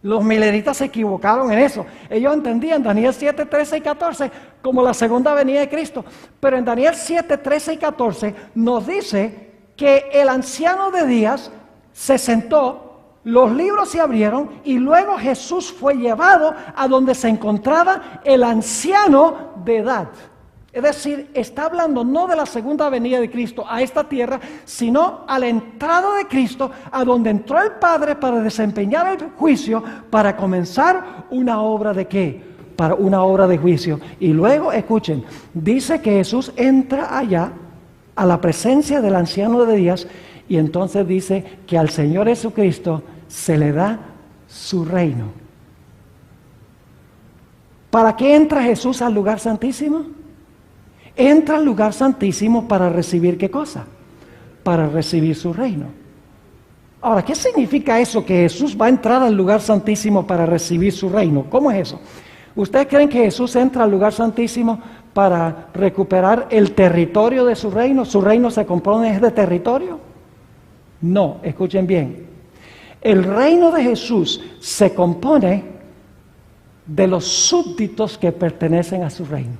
Los mileritas se equivocaron en eso. Ellos entendían Daniel 7, 13 y 14 como la segunda venida de Cristo. Pero en Daniel 7, 13 y 14 nos dice que el anciano de días se sentó, los libros se abrieron y luego Jesús fue llevado a donde se encontraba el anciano de edad. Es decir, está hablando no de la segunda venida de Cristo a esta tierra, sino a la entrada de Cristo, a donde entró el Padre para desempeñar el juicio, para comenzar una obra de ¿qué? Para una obra de juicio. Y luego, escuchen, dice que Jesús entra allá a la presencia del anciano de días. Y entonces dice que al Señor Jesucristo se le da su reino. ¿Para qué entra Jesús al lugar santísimo? Entra al lugar santísimo para recibir ¿qué cosa? Para recibir su reino. Ahora, ¿qué significa eso que Jesús va a entrar al lugar santísimo para recibir su reino? ¿Cómo es eso? ¿Ustedes creen que Jesús entra al lugar santísimo para recuperar el territorio de su reino? ¿Su reino se compone de territorio? No, escuchen bien. El reino de Jesús se compone de los súbditos que pertenecen a su reino.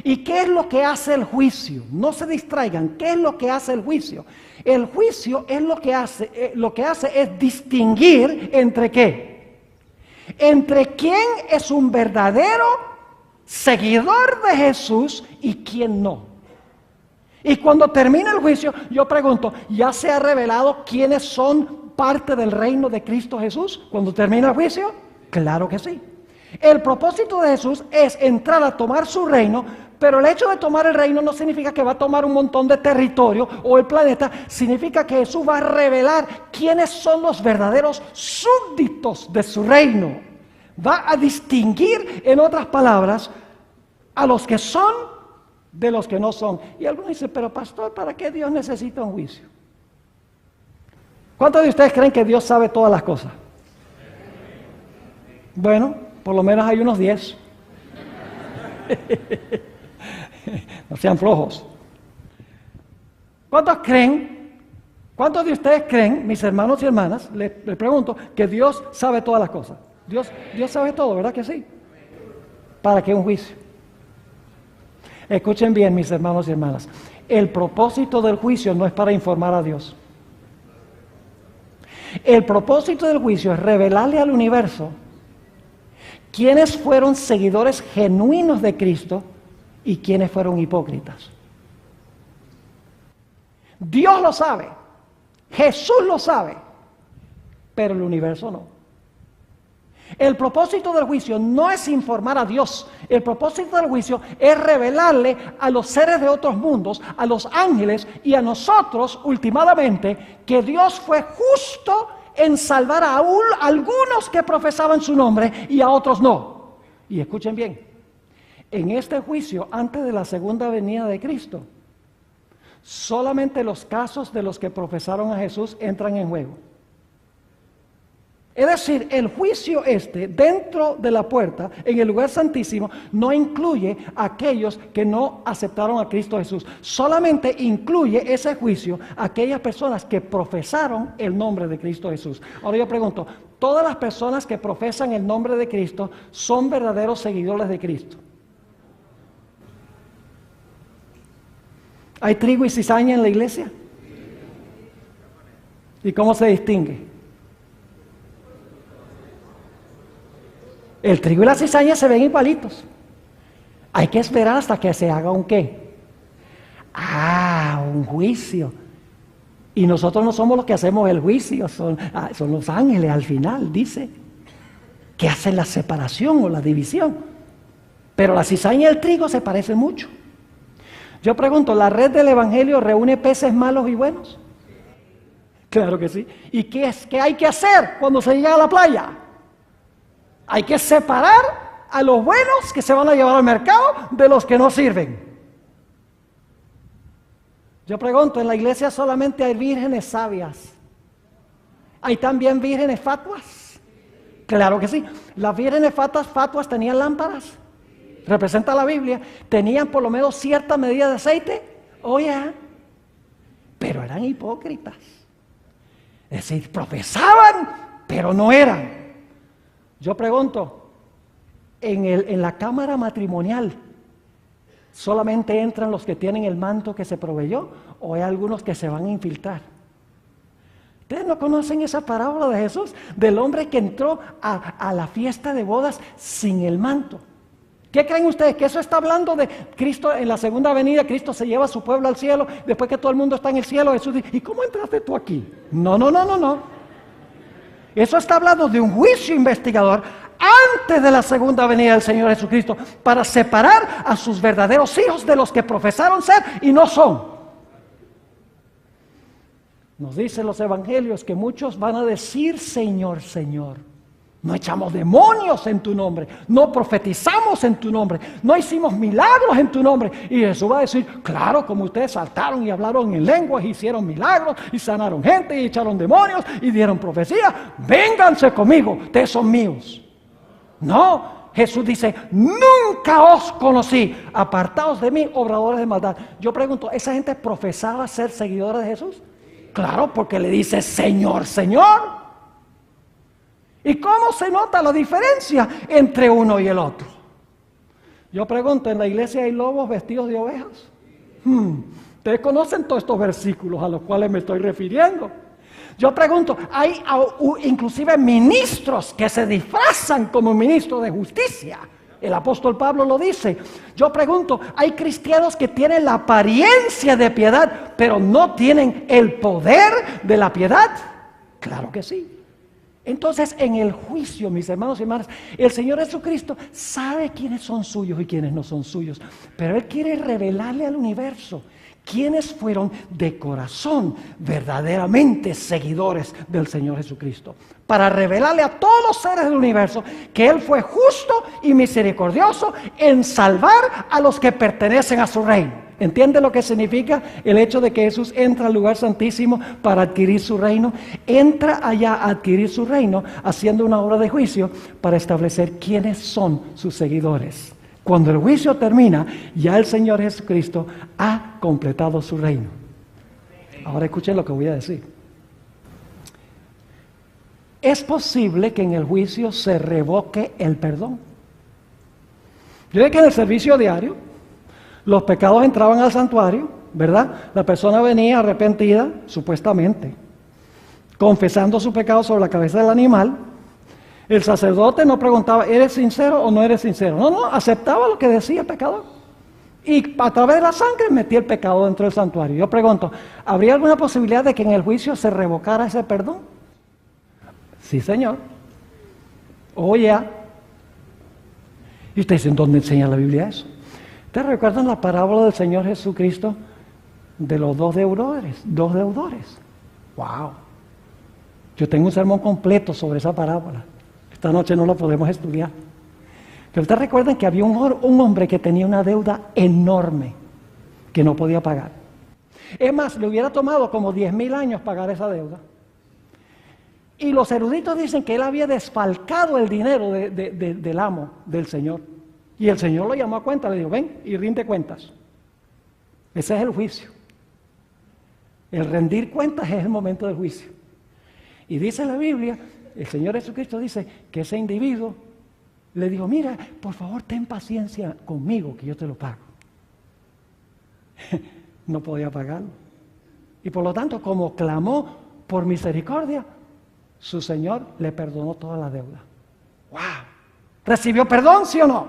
¿Y qué es lo que hace el juicio? No se distraigan. ¿Qué es lo que hace el juicio? El juicio es lo que hace es distinguir entre ¿qué? Entre quién es un verdadero seguidor de Jesús y quién no. Y cuando termina el juicio, yo pregunto, ¿ya se ha revelado quiénes son parte del reino de Cristo Jesús cuando termina el juicio? Claro que sí. El propósito de Jesús es entrar a tomar su reino, pero el hecho de tomar el reino no significa que va a tomar un montón de territorio o el planeta, significa que Jesús va a revelar quiénes son los verdaderos súbditos de su reino. Va a distinguir, en otras palabras, a los que son de los que no son. Y algunos dicen, pero pastor, ¿para qué Dios necesita un juicio? ¿Cuántos de ustedes creen que Dios sabe todas las cosas? Bueno, por lo menos hay unos 10. No sean flojos. ¿Cuántos de ustedes creen, mis hermanos y hermanas, les pregunto, que Dios sabe todas las cosas? Dios sabe todo, ¿verdad que sí? ¿Para qué un juicio? Escuchen bien, mis hermanos y hermanas. El propósito del juicio no es para informar a Dios. El propósito del juicio es revelarle al universo quiénes fueron seguidores genuinos de Cristo y quiénes fueron hipócritas. Dios lo sabe, Jesús lo sabe, pero el universo no. El propósito del juicio no es informar a Dios. El propósito del juicio es revelarle a los seres de otros mundos, a los ángeles y a nosotros, últimamente, que Dios fue justo en salvar a algunos que profesaban su nombre y a otros no. Y escuchen bien, en este juicio, antes de la segunda venida de Cristo, solamente los casos de los que profesaron a Jesús entran en juego. Es decir, el juicio dentro de la puerta, en el lugar santísimo, no incluye a aquellos que no aceptaron a Cristo Jesús. Solamente incluye ese juicio a aquellas personas que profesaron el nombre de Cristo Jesús. Ahora yo pregunto, ¿todas las personas que profesan el nombre de Cristo son verdaderos seguidores de Cristo? ¿Hay trigo y cizaña en la iglesia? ¿Y cómo se distingue? El trigo y la cizaña se ven igualitos. Hay que esperar hasta que se haga un ¿qué? Un juicio. Y nosotros no somos los que hacemos el juicio, son los ángeles al final, dice, que hacen la separación o la división. Pero la cizaña y el trigo se parecen mucho. Yo pregunto, ¿la red del evangelio reúne peces malos y buenos? Claro que sí. ¿Y qué hay que hacer cuando se llega a la playa? Hay que separar a los buenos que se van a llevar al mercado de los que no sirven. Yo pregunto, ¿en la iglesia solamente hay vírgenes sabias? ¿Hay también vírgenes fatuas? Claro que sí. Las vírgenes fatuas tenían lámparas. Representa la Biblia. Tenían por lo menos cierta medida de aceite. Pero eran hipócritas. Es decir, profesaban, pero no eran. Yo pregunto, en la cámara matrimonial, ¿solamente entran los que tienen el manto que se proveyó o hay algunos que se van a infiltrar? ¿Ustedes no conocen esa parábola de Jesús? Del hombre que entró a la fiesta de bodas sin el manto. ¿Qué creen ustedes? ¿Que eso está hablando de Cristo en la segunda venida? Cristo se lleva a su pueblo al cielo, después que todo el mundo está en el cielo, Jesús dice, ¿y cómo entraste tú aquí? No. Eso está hablando de un juicio investigador antes de la segunda venida del Señor Jesucristo, para separar a sus verdaderos hijos de los que profesaron ser y no son. Nos dicen los evangelios que muchos van a decir, Señor, Señor. No echamos demonios en tu nombre, no profetizamos en tu nombre, no hicimos milagros en tu nombre. Y Jesús va a decir, claro, como ustedes saltaron y hablaron en lenguas, hicieron milagros y sanaron gente y echaron demonios y dieron profecía, vénganse conmigo, ustedes son míos. No, Jesús dice, nunca os conocí, apartaos de mí, obradores de maldad. Yo pregunto, ¿esa gente profesaba ser seguidora de Jesús? Claro, porque le dice, Señor, Señor. ¿Y cómo se nota la diferencia entre uno y el otro? Yo pregunto, ¿en la iglesia hay lobos vestidos de ovejas? Ustedes conocen todos estos versículos a los cuales me estoy refiriendo. Yo pregunto, ¿hay inclusive ministros que se disfrazan como ministros de justicia? El apóstol Pablo lo dice. Yo pregunto, ¿hay cristianos que tienen la apariencia de piedad, pero no tienen el poder de la piedad? Claro que sí. Entonces, en el juicio, mis hermanos y hermanas, el Señor Jesucristo sabe quiénes son suyos y quiénes no son suyos, pero Él quiere revelarle al universo quiénes fueron de corazón verdaderamente seguidores del Señor Jesucristo, para revelarle a todos los seres del universo que Él fue justo y misericordioso en salvar a los que pertenecen a su reino. ¿Entiende lo que significa el hecho de que Jesús entra al lugar santísimo para adquirir su reino? Entra allá a adquirir su reino haciendo una obra de juicio para establecer quiénes son sus seguidores. Cuando el juicio termina, ya el Señor Jesucristo ha completado su reino. Ahora escuchen lo que voy a decir. Es posible que en el juicio se revoque el perdón. Yo sé que en el servicio diario los pecados entraban al santuario, ¿verdad? La persona venía arrepentida, supuestamente, confesando su pecado sobre la cabeza del animal. El sacerdote no preguntaba, ¿eres sincero o no eres sincero? No, aceptaba lo que decía el pecador. Y a través de la sangre metía el pecado dentro del santuario. Yo pregunto, ¿habría alguna posibilidad de que en el juicio se revocara ese perdón? Sí, Señor. Ya. Y ustedes dicen, ¿dónde enseña la Biblia eso? ¿Ustedes recuerdan la parábola del Señor Jesucristo de los dos deudores? ¡Wow! Yo tengo un sermón completo sobre esa parábola. Esta noche no lo podemos estudiar. Pero ustedes recuerdan que había un hombre que tenía una deuda enorme que no podía pagar. Es más, le hubiera tomado como 10,000 años pagar esa deuda. Y los eruditos dicen que él había desfalcado el dinero del amo, del Señor. Y el Señor lo llamó a cuenta, le dijo, ven y rinde cuentas. Ese es el juicio. El rendir cuentas es el momento del juicio. Y dice la Biblia, el Señor Jesucristo dice que ese individuo le dijo, mira, por favor ten paciencia conmigo que yo te lo pago. No podía pagarlo. Y por lo tanto, como clamó por misericordia, su Señor le perdonó toda la deuda. ¡Wow! ¿Recibió perdón, sí o no?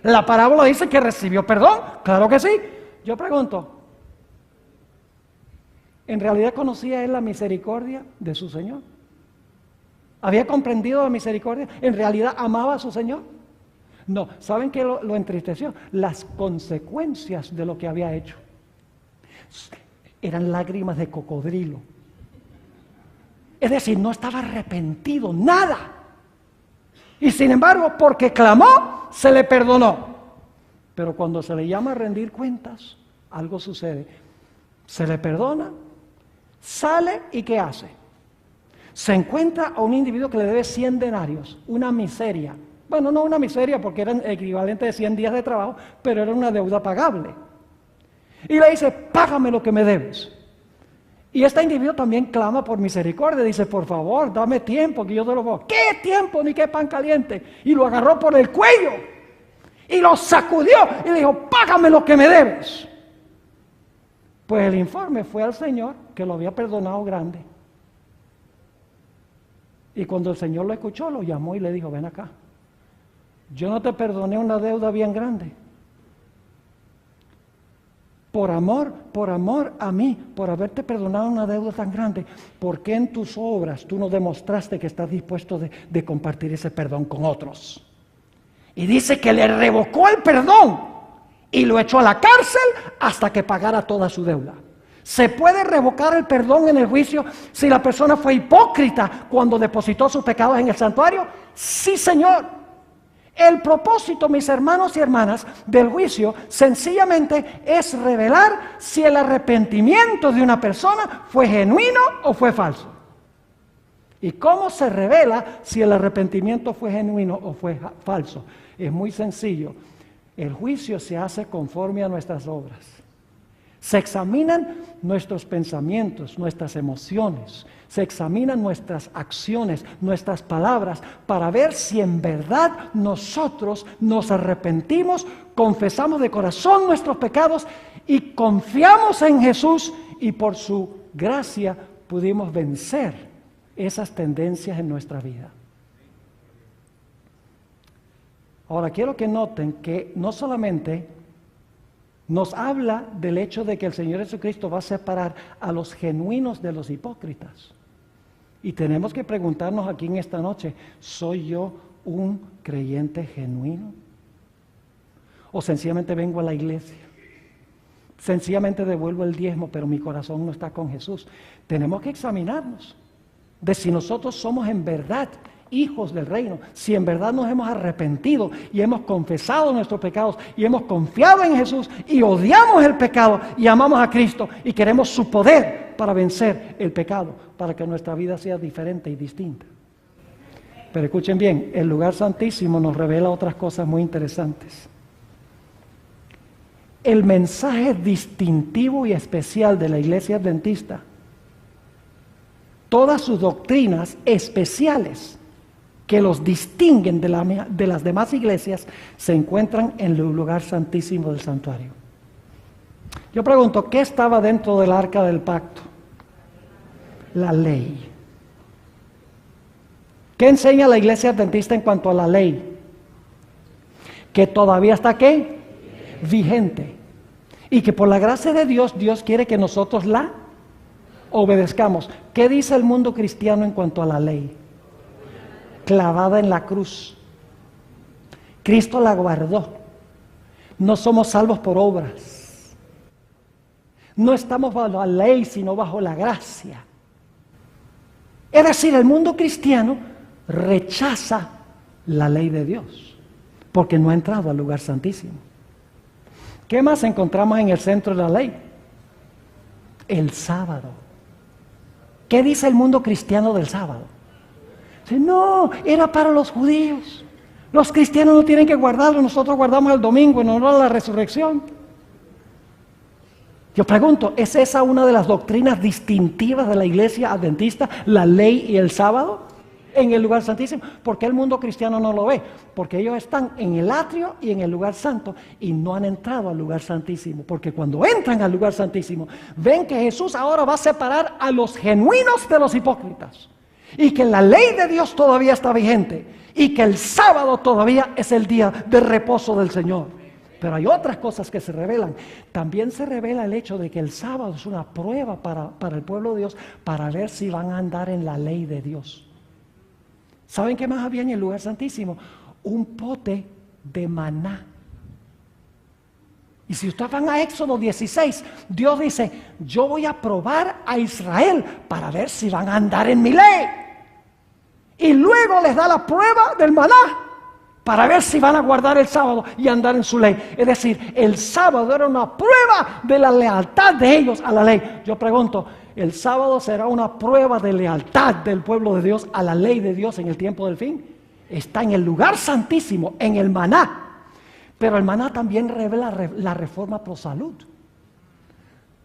La parábola dice que recibió perdón. Claro que sí. Yo pregunto, ¿en realidad conocía él la misericordia de su Señor? ¿Había comprendido la misericordia? ¿En realidad amaba a su Señor? No. ¿Saben qué lo entristeció? Las consecuencias de lo que había hecho. Eran lágrimas de cocodrilo. Es decir, no estaba arrepentido, nada. Y sin embargo, porque clamó, se le perdonó. Pero cuando se le llama a rendir cuentas, algo sucede. Se le perdona, sale y ¿qué hace? Se encuentra a un individuo que le debe 100 denarios, una miseria. Bueno, no una miseria porque era equivalente de 100 días de trabajo, pero era una deuda pagable. Y le dice, págame lo que me debes. Y este individuo también clama por misericordia, dice, por favor, dame tiempo que yo te lo pago. ¿Qué tiempo ni qué pan caliente? Y lo agarró por el cuello y lo sacudió y le dijo, págame lo que me debes. Pues el informe fue al Señor que lo había perdonado grande. Y cuando el Señor lo escuchó, lo llamó y le dijo, ven acá, yo no te perdoné una deuda bien grande. Por amor a mí, por haberte perdonado una deuda tan grande, ¿por qué en tus obras tú no demostraste que estás dispuesto de compartir ese perdón con otros? Y dice que le revocó el perdón y lo echó a la cárcel hasta que pagara toda su deuda. ¿Se puede revocar el perdón en el juicio si la persona fue hipócrita cuando depositó sus pecados en el santuario? Sí, Señor. El propósito, mis hermanos y hermanas, del juicio sencillamente es revelar si el arrepentimiento de una persona fue genuino o fue falso. ¿Y cómo se revela si el arrepentimiento fue genuino o fue falso? Es muy sencillo. El juicio se hace conforme a nuestras obras. Se examinan nuestros pensamientos, nuestras emociones, se examinan nuestras acciones, nuestras palabras, para ver si en verdad nosotros nos arrepentimos, confesamos de corazón nuestros pecados y confiamos en Jesús y por su gracia pudimos vencer esas tendencias en nuestra vida. Ahora quiero que noten que no solamente nos habla del hecho de que el Señor Jesucristo va a separar a los genuinos de los hipócritas. Y tenemos que preguntarnos aquí en esta noche, ¿soy yo un creyente genuino? ¿O sencillamente vengo a la iglesia? Sencillamente devuelvo el diezmo, pero mi corazón no está con Jesús. Tenemos que examinarnos de si nosotros somos en verdad hijos del reino, si en verdad nos hemos arrepentido y hemos confesado nuestros pecados y hemos confiado en Jesús y odiamos el pecado y amamos a Cristo y queremos su poder para vencer el pecado, para que nuestra vida sea diferente y distinta. Pero escuchen bien, el lugar santísimo nos revela otras cosas muy interesantes. El mensaje distintivo y especial de la Iglesia Adventista, todas sus doctrinas especiales que los distinguen de las demás iglesias, se encuentran en el lugar santísimo del santuario. Yo pregunto, ¿qué estaba dentro del arca del pacto? La ley. ¿Qué enseña la iglesia adventista en cuanto a la ley? Que todavía está, ¿qué? Vigente. Y que por la gracia de Dios, Dios quiere que nosotros la obedezcamos. ¿Qué dice el mundo cristiano en cuanto a la ley? Clavada en la cruz. Cristo la guardó. No somos salvos por obras. No estamos bajo la ley, sino bajo la gracia. Es decir, el mundo cristiano rechaza la ley de Dios, porque no ha entrado al lugar santísimo. ¿Qué más encontramos en el centro de la ley? El sábado. ¿Qué dice el mundo cristiano del sábado? Dice, no, era para los judíos. Los cristianos no tienen que guardarlo, nosotros guardamos el domingo en honor a la resurrección. Yo pregunto, ¿es esa una de las doctrinas distintivas de la iglesia adventista, la ley y el sábado en el lugar santísimo? ¿Por qué el mundo cristiano no lo ve? Porque ellos están en el atrio y en el lugar santo y no han entrado al lugar santísimo. Porque cuando entran al lugar santísimo, ven que Jesús ahora va a separar a los genuinos de los hipócritas. Y que la ley de Dios todavía está vigente. Y que el sábado todavía es el día de reposo del Señor. Pero hay otras cosas que se revelan. También se revela el hecho de que el sábado es una prueba para el pueblo de Dios para ver si van a andar en la ley de Dios. ¿Saben qué más había en el lugar santísimo? Un pote de maná. Y si ustedes van a Éxodo 16, Dios dice, yo voy a probar a Israel para ver si van a andar en mi ley. Y luego les da la prueba del maná para ver si van a guardar el sábado y andar en su ley. Es decir, el sábado era una prueba de la lealtad de ellos a la ley. Yo pregunto, ¿el sábado será una prueba de lealtad del pueblo de Dios a la ley de Dios en el tiempo del fin? Está en el lugar santísimo, en el maná. Pero el maná también revela la reforma pro salud.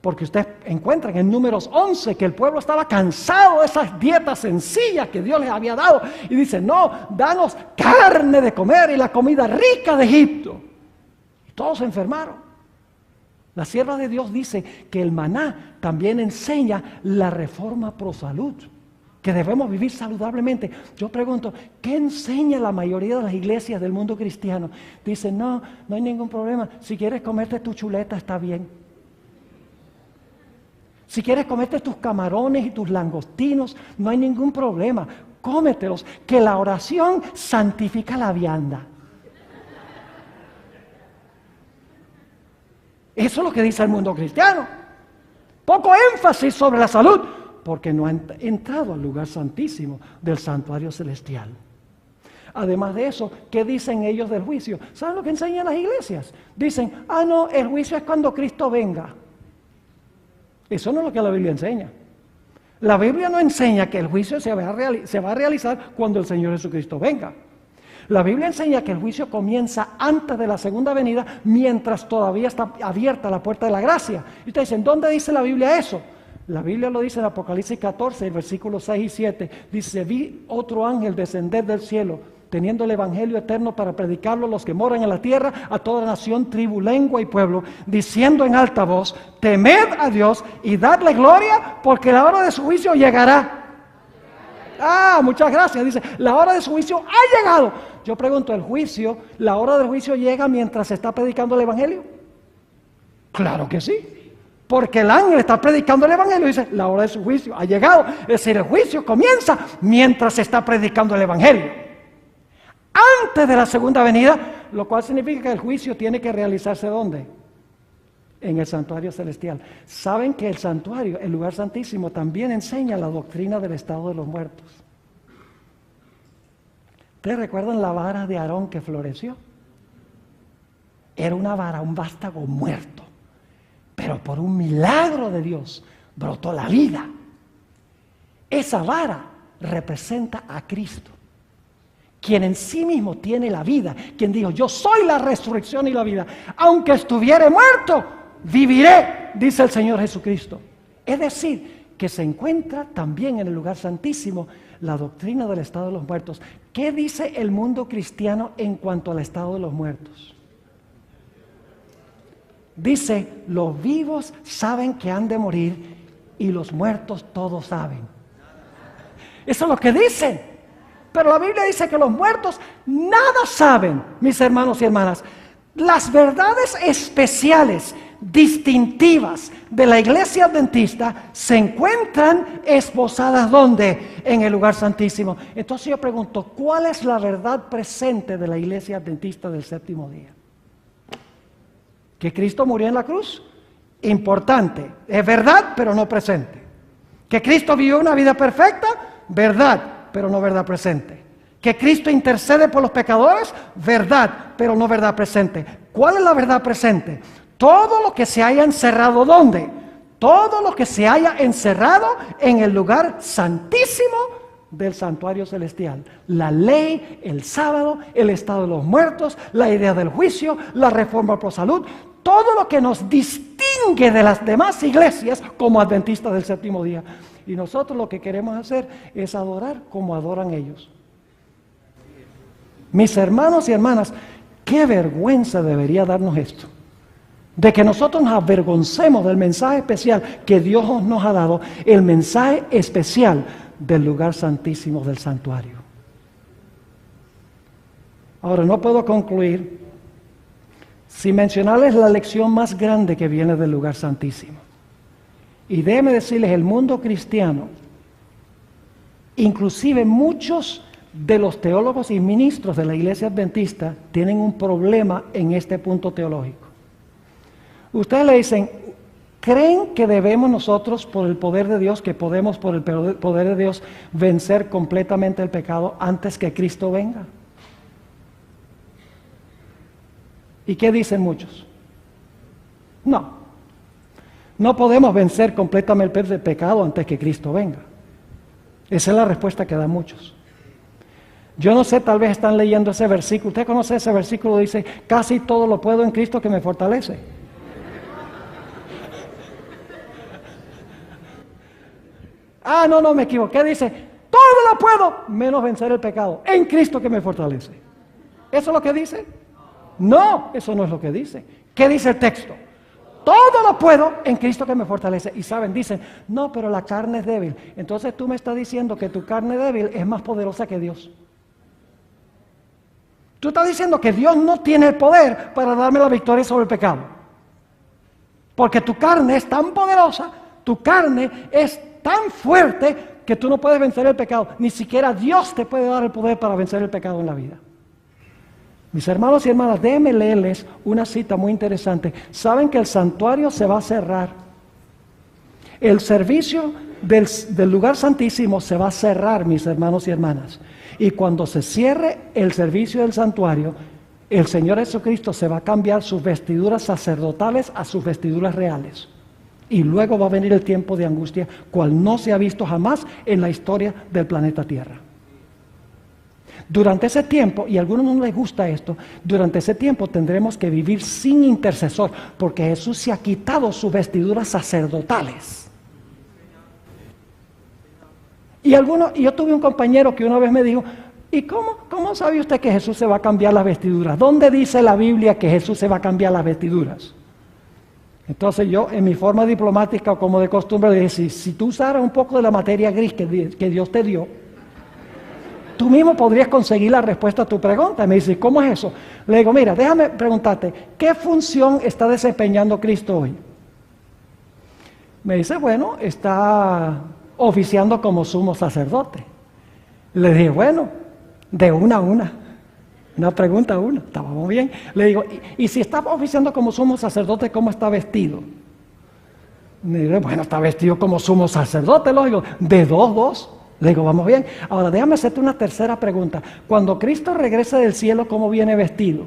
Porque ustedes encuentran en Números 11 que el pueblo estaba cansado de esas dietas sencillas que Dios les había dado. Y dice, no, danos carne de comer y la comida rica de Egipto. Y todos se enfermaron. La sierva de Dios dice que el maná también enseña la reforma pro salud. Que debemos vivir saludablemente. Yo pregunto, ¿qué enseña la mayoría de las iglesias del mundo cristiano? Dicen, no hay ningún problema. Si quieres comerte tu chuleta, está bien. Si quieres comerte tus camarones y tus langostinos, no hay ningún problema. Cómetelos, que la oración santifica la vianda. Eso es lo que dice el mundo cristiano. Poco énfasis sobre la salud, porque no han entrado al lugar santísimo del santuario celestial. Además de eso, ¿qué dicen ellos del juicio? ¿Saben lo que enseñan las iglesias? Dicen, no, el juicio es cuando Cristo venga. Eso no es lo que la Biblia enseña. La Biblia no enseña que el juicio se va a realizar cuando el Señor Jesucristo venga. La Biblia enseña que el juicio comienza antes de la segunda venida, mientras todavía está abierta la puerta de la gracia. Y ustedes dicen, ¿dónde dice la Biblia eso? La Biblia lo dice en Apocalipsis 14, versículos 6 y 7. Dice, vi otro ángel descender del cielo, teniendo el evangelio eterno para predicarlo a los que moran en la tierra, a toda nación, tribu, lengua y pueblo, diciendo en alta voz, temed a Dios y dadle gloria, porque la hora de su juicio llegará. Muchas gracias. Dice, la hora de su juicio ha llegado. Yo pregunto, la hora del juicio llega mientras se está predicando el evangelio? Claro que sí. Porque el ángel está predicando el evangelio y dice, la hora de su juicio ha llegado. Es decir, el juicio comienza mientras se está predicando el evangelio. Antes de la segunda venida, lo cual significa que el juicio tiene que realizarse ¿dónde? En el santuario celestial. Saben que el santuario, el lugar santísimo, también enseña la doctrina del estado de los muertos. ¿Ustedes recuerdan la vara de Aarón que floreció? Era una vara, un vástago muerto, pero por un milagro de Dios brotó la vida. Esa vara representa a Cristo, quien en sí mismo tiene la vida, quien dijo, yo soy la resurrección y la vida, aunque estuviere muerto, viviré, dice el Señor Jesucristo. Es decir, que se encuentra también en el lugar santísimo la doctrina del estado de los muertos. ¿Qué dice el mundo cristiano en cuanto al estado de los muertos? Dice, los vivos saben que han de morir y los muertos todos saben. Eso es lo que dice. Pero la Biblia dice que los muertos nada saben, mis hermanos y hermanas. Las verdades especiales, distintivas de la iglesia adventista se encuentran esbozadas ¿dónde? En el lugar santísimo. Entonces yo pregunto, ¿cuál es la verdad presente de la iglesia adventista del séptimo día? ¿Que Cristo murió en la cruz? Importante, es verdad, pero no presente. ¿Que Cristo vivió una vida perfecta? Verdad, pero no verdad presente. ¿Que Cristo intercede por los pecadores? Verdad, pero no verdad presente. ¿Cuál es la verdad presente? Todo lo que se haya encerrado, ¿dónde? Todo lo que se haya encerrado en el lugar santísimo del santuario celestial. La ley, el sábado, el estado de los muertos, la idea del juicio, la reforma por salud, todo lo que nos distingue de las demás iglesias como adventistas del séptimo día. Y nosotros lo que queremos hacer es adorar como adoran ellos. Mis hermanos y hermanas, qué vergüenza debería darnos esto, de que nosotros nos avergoncemos del mensaje especial que Dios nos ha dado, el mensaje especial del lugar santísimo del santuario. Ahora, no puedo concluir sin mencionarles la lección más grande que viene del lugar santísimo. Y déjenme decirles, el mundo cristiano, inclusive muchos de los teólogos y ministros de la iglesia adventista, tienen un problema en este punto teológico. Ustedes le dicen, ¿creen que debemos nosotros, por el poder de Dios, que podemos por el poder de Dios vencer completamente el pecado antes que Cristo venga? ¿Y qué dicen muchos? No podemos vencer completamente el pecado antes que Cristo venga. Esa es la respuesta que dan muchos. Yo no sé, tal vez están leyendo ese versículo. ¿Usted conoce ese versículo? Dice, casi todo lo puedo en Cristo que me fortalece. No, me equivoqué. Dice, todo lo puedo menos vencer el pecado en Cristo que me fortalece. ¿Eso es lo que dice? No, eso no es lo que dice. ¿Qué dice el texto? Todo lo puedo en Cristo que me fortalece. Y saben, dicen, no, pero la carne es débil. Entonces tú me estás diciendo que tu carne débil es más poderosa que Dios. Tú estás diciendo que Dios no tiene el poder para darme la victoria sobre el pecado. Porque tu carne es tan poderosa, tu carne es tan fuerte que tú no puedes vencer el pecado. Ni siquiera Dios te puede dar el poder para vencer el pecado en la vida. Mis hermanos y hermanas, déjenme leerles una cita muy interesante. Saben que el santuario se va a cerrar. El servicio del lugar santísimo se va a cerrar, mis hermanos y hermanas. Y cuando se cierre el servicio del santuario, el Señor Jesucristo se va a cambiar sus vestiduras sacerdotales a sus vestiduras reales. Y luego va a venir el tiempo de angustia, cual no se ha visto jamás en la historia del planeta Tierra. Durante ese tiempo, y a algunos no les gusta esto, durante ese tiempo tendremos que vivir sin intercesor, porque Jesús se ha quitado sus vestiduras sacerdotales. Y yo tuve un compañero que una vez me dijo, ¿y cómo sabe usted que Jesús se va a cambiar las vestiduras? ¿Dónde dice la Biblia que Jesús se va a cambiar las vestiduras? Entonces yo, en mi forma diplomática o como de costumbre, le dije, si tú usaras un poco de la materia gris que Dios te dio, tú mismo podrías conseguir la respuesta a tu pregunta. Y me dice, ¿cómo es eso? Le digo, mira, déjame preguntarte, ¿qué función está desempeñando Cristo hoy? Me dice, bueno, está oficiando como sumo sacerdote. Le dije, bueno, de una a una pregunta a una, estábamos bien. Le digo, ¿y si está oficiando como sumo sacerdote, cómo está vestido? Me dice, bueno, está vestido como sumo sacerdote, lógico, de dos. Le digo, vamos bien. Ahora, déjame hacerte una tercera pregunta. Cuando Cristo regrese del cielo, ¿cómo viene vestido?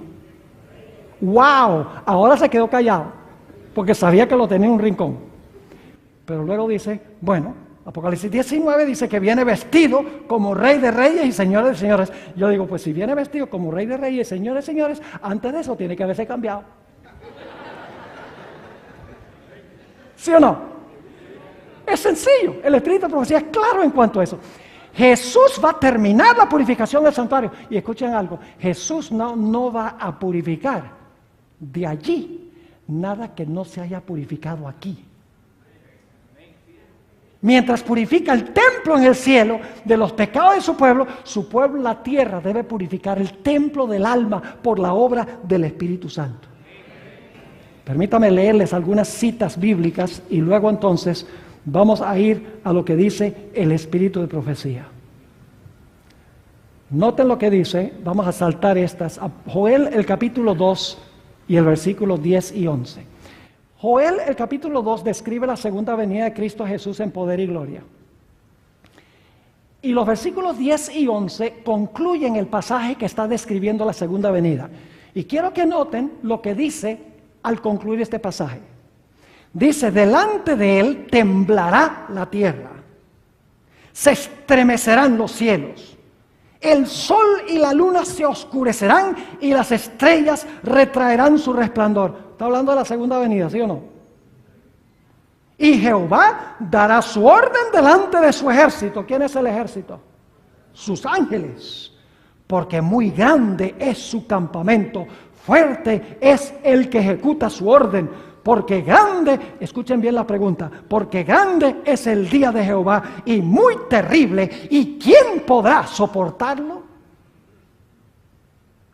¡Wow! Ahora se quedó callado, porque sabía que lo tenía en un rincón. Pero luego dice, bueno, Apocalipsis 19 dice que viene vestido como Rey de Reyes y Señor de Señores. Yo digo, pues si viene vestido como Rey de Reyes y Señor de Señores, antes de eso tiene que haberse cambiado. ¿Sí o no? Es sencillo, el Espíritu de Profecía es claro en cuanto a eso. Jesús va a terminar la purificación del santuario. Y escuchen algo, Jesús no va a purificar de allí nada que no se haya purificado aquí. Mientras purifica el templo en el cielo de los pecados de su pueblo, la tierra debe purificar el templo del alma por la obra del Espíritu Santo. Permítame leerles algunas citas bíblicas y luego entonces vamos a ir a lo que dice el Espíritu de Profecía. Noten lo que dice, vamos a saltar estas. Joel, el capítulo 2 y el versículo 10 y 11. Joel, el capítulo 2, describe la segunda venida de Cristo Jesús en poder y gloria. Y los versículos 10 y 11 concluyen el pasaje que está describiendo la segunda venida. Y quiero que noten lo que dice al concluir este pasaje. Dice, delante de él temblará la tierra. se estremecerán los cielos, el sol y la luna se oscurecerán y las estrellas retraerán su resplandor. Está hablando de la segunda venida, ¿sí o no? Y Jehová dará su orden delante de su ejército. ¿Quién es el ejército? Sus ángeles. Porque muy grande es su campamento, fuerte es el que ejecuta su orden. Porque grande, escuchen bien la pregunta, porque grande es el día de Jehová y muy terrible, ¿y quién podrá soportarlo?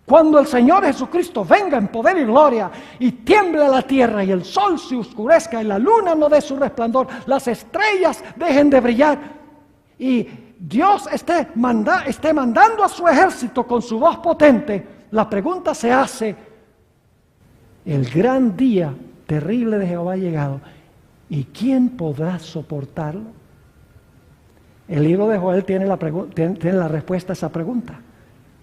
Cuando el Señor Jesucristo venga en poder y gloria y tiemble la tierra y el sol se oscurezca y la luna no dé su resplandor, las estrellas dejen de brillar y Dios esté mandando a su ejército con su voz potente, la pregunta se hace: el gran día terrible de Jehová ha llegado, ¿y quién podrá soportarlo? El libro de Joel tiene la respuesta a esa pregunta.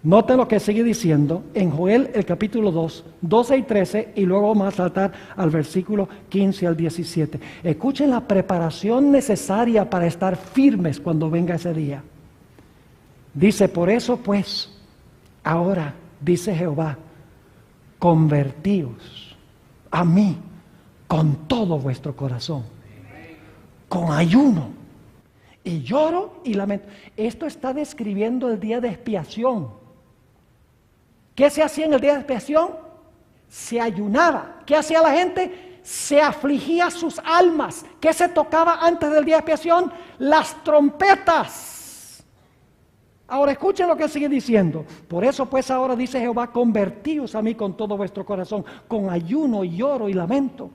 Noten lo que sigue diciendo en Joel el capítulo 2, 12 y 13, y luego vamos a saltar al versículo 15 al 17. Escuchen la preparación necesaria para estar firmes cuando venga ese día. Dice: por eso pues, ahora, dice Jehová, convertíos a mí con todo vuestro corazón, con ayuno y lloro y lamento. Esto está describiendo el día de expiación. ¿Qué se hacía en el día de expiación? Se ayunaba. ¿Qué hacía la gente? Se afligía sus almas. ¿Qué se tocaba antes del día de expiación? Las trompetas. Ahora escuchen lo que sigue diciendo. Por eso pues ahora dice Jehová, convertíos a mí con todo vuestro corazón, con ayuno, lloro y lamento.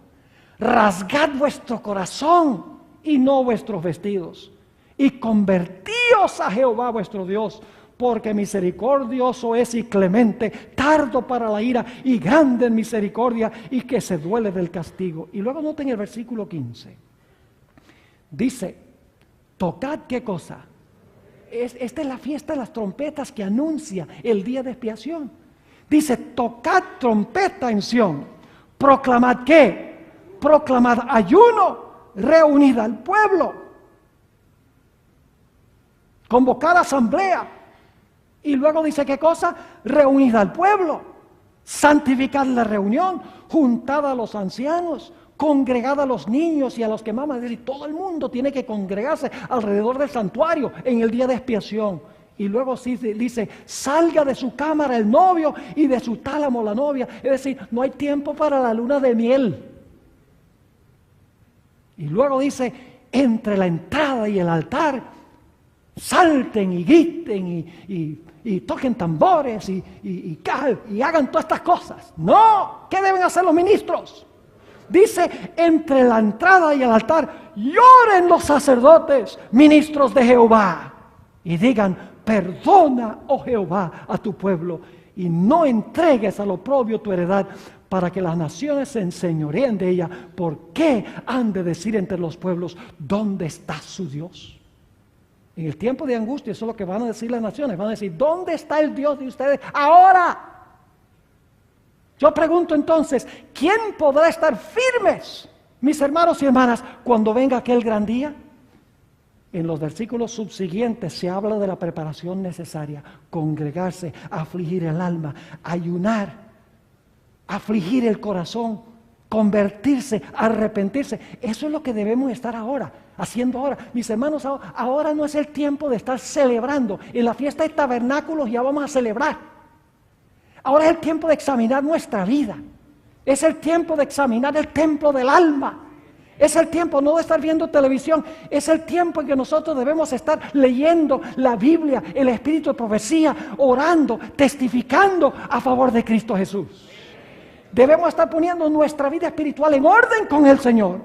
Rasgad vuestro corazón y no vuestros vestidos, y convertíos a Jehová vuestro Dios, porque misericordioso es y clemente, tardo para la ira y grande en misericordia, y que se duele del castigo. Y luego noten el versículo 15. Dice: tocad, ¿qué cosa? Esta es la fiesta de las trompetas que anuncia el día de expiación. Dice: tocad trompeta en Sión. Proclamad, ¿qué? Proclamad ayuno, reunid al pueblo, convocar asamblea. Y luego dice: ¿qué cosa? Reunid al pueblo, santificad la reunión, juntad a los ancianos, congregad a los niños y a los que maman. Es decir, todo el mundo tiene que congregarse alrededor del santuario en el día de expiación. Y luego sí dice: salga de su cámara el novio y de su tálamo la novia. Es decir, no hay tiempo para la luna de miel. Y luego dice: entre la entrada y el altar, salten y griten y toquen tambores y hagan todas estas cosas. No, ¿qué deben hacer los ministros? Dice: entre la entrada y el altar, lloren los sacerdotes, ministros de Jehová, y digan: perdona, oh Jehová, a tu pueblo, y no entregues al oprobio tu heredad, para que las naciones se enseñoreen de ella. ¿Por qué han de decir entre los pueblos: ¿dónde está su Dios? En el tiempo de angustia, eso es lo que van a decir las naciones. Van a decir: ¿dónde está el Dios de ustedes ahora? Yo pregunto entonces: ¿quién podrá estar firmes, mis hermanos y hermanas, cuando venga aquel gran día? En los versículos subsiguientes se habla de la preparación necesaria: congregarse, afligir el alma, ayunar, afligir el corazón, convertirse, arrepentirse. Eso es lo que debemos estar haciendo ahora. Mis hermanos, ahora no es el tiempo de estar celebrando. En la fiesta de tabernáculos ya vamos a celebrar. Ahora es el tiempo de examinar nuestra vida. Es el tiempo de examinar el templo del alma. Es el tiempo no de estar viendo televisión. Es el tiempo en que nosotros debemos estar leyendo la Biblia, el espíritu de profecía, orando, testificando a favor de Cristo Jesús. Debemos estar poniendo nuestra vida espiritual en orden con el Señor.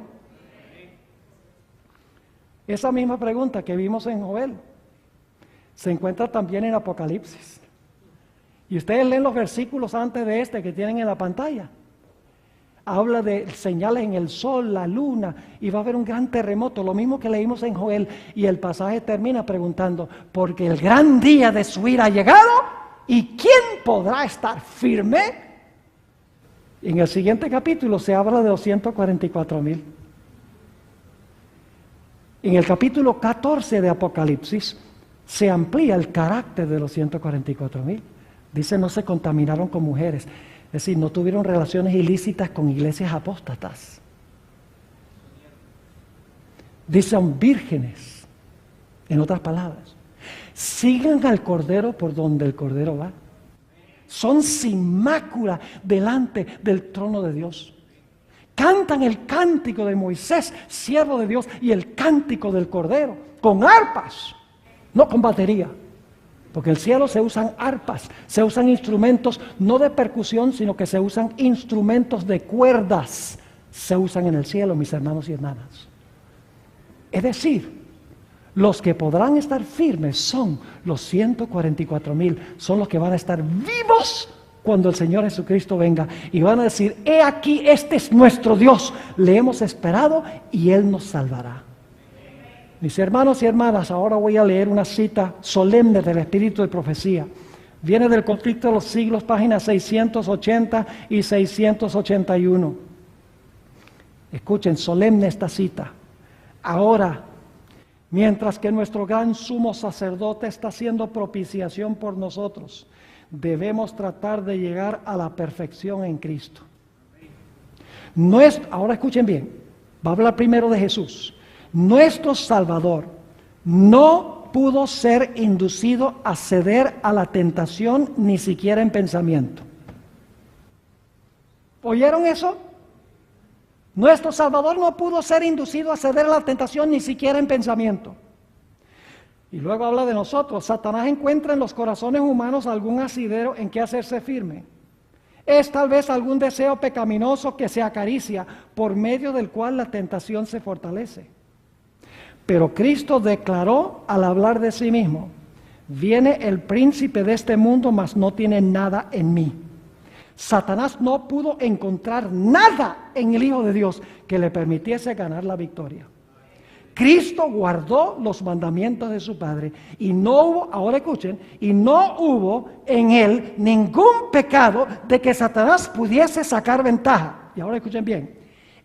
Esa misma pregunta que vimos en Joel se encuentra también en Apocalipsis. Y ustedes leen los versículos antes de este que tienen en la pantalla. Habla de señales en el sol, la luna, y va a haber un gran terremoto, lo mismo que leímos en Joel. Y el pasaje termina preguntando: porque el gran día de su ira ha llegado, ¿y quién podrá estar firme? En el siguiente capítulo se habla de los 144,000. En el capítulo 14 de Apocalipsis se amplía el carácter de los 144,000. Dice, no se contaminaron con mujeres. Es decir, no tuvieron relaciones ilícitas con iglesias apóstatas. Dice, son vírgenes. En otras palabras, sigan al Cordero por donde el Cordero va. Son sin mácula delante del trono de Dios. Cantan el cántico de Moisés, siervo de Dios, y el cántico del Cordero, con arpas, no con batería. Porque en el cielo se usan arpas, se usan instrumentos no de percusión, sino que se usan instrumentos de cuerdas. Se usan en el cielo, mis hermanos y hermanas. Es decir, los que podrán estar firmes son los 144,000, son los que van a estar vivos cuando el Señor Jesucristo venga y van a decir, he aquí, este es nuestro Dios, le hemos esperado y Él nos salvará. Mis hermanos y hermanas, ahora voy a leer una cita solemne del Espíritu de Profecía. Viene del Conflicto de los Siglos, páginas 680 y 681. Escuchen, solemne esta cita. Ahora, mientras que nuestro gran sumo sacerdote está haciendo propiciación por nosotros, debemos tratar de llegar a la perfección en Cristo. Ahora escuchen bien, va a hablar primero de Jesús. Nuestro Salvador no pudo ser inducido a ceder a la tentación ni siquiera en pensamiento. ¿Oyeron eso? Nuestro Salvador no pudo ser inducido a ceder a la tentación ni siquiera en pensamiento. Y luego habla de nosotros. Satanás encuentra en los corazones humanos algún asidero en que hacerse firme. Es tal vez algún deseo pecaminoso que se acaricia, por medio del cual la tentación se fortalece. Pero Cristo declaró al hablar de sí mismo, viene el príncipe de este mundo, mas no tiene nada en mí. Satanás no pudo encontrar nada en el Hijo de Dios que le permitiese ganar la victoria. Cristo guardó los mandamientos de su Padre y no hubo, ahora escuchen, y no hubo en él ningún pecado de que Satanás pudiese sacar ventaja. Y ahora escuchen bien,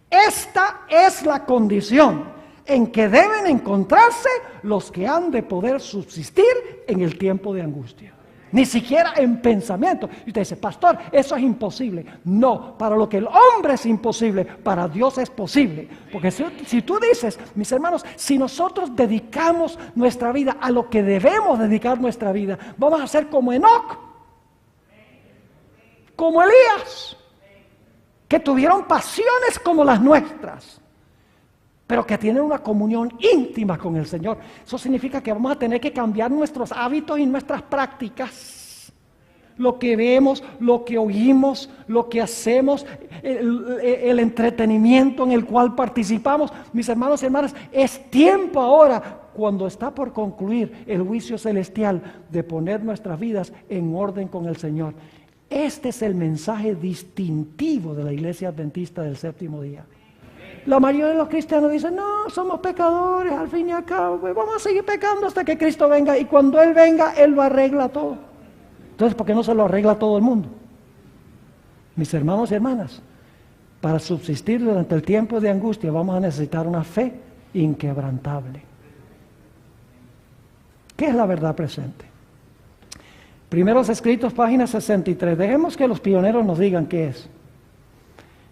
esta es la condición en que deben encontrarse los que han de poder subsistir en el tiempo de angustia. Ni siquiera en pensamiento. Y usted dice, pastor, eso es imposible. No, para lo que el hombre es imposible, para Dios es posible. Porque si tú dices, mis hermanos, si nosotros dedicamos nuestra vida a lo que debemos dedicar nuestra vida, vamos a ser como Enoc, como Elías, que tuvieron pasiones como las nuestras, pero que tienen una comunión íntima con el Señor. Eso significa que vamos a tener que cambiar nuestros hábitos y nuestras prácticas. Lo que vemos, lo que oímos, lo que hacemos, el entretenimiento en el cual participamos. Mis hermanos y hermanas, es tiempo ahora, cuando está por concluir el juicio celestial, de poner nuestras vidas en orden con el Señor. Este es el mensaje distintivo de la Iglesia Adventista del Séptimo Día. La mayoría de los cristianos dicen, no, somos pecadores, al fin y al cabo, pues vamos a seguir pecando hasta que Cristo venga, y cuando Él venga, Él lo arregla todo. Entonces, ¿por qué no se lo arregla todo el mundo? Mis hermanos y hermanas, para subsistir durante el tiempo de angustia vamos a necesitar una fe inquebrantable. ¿Qué es la verdad presente? Primeros Escritos, página 63. Dejemos que los pioneros nos digan qué es.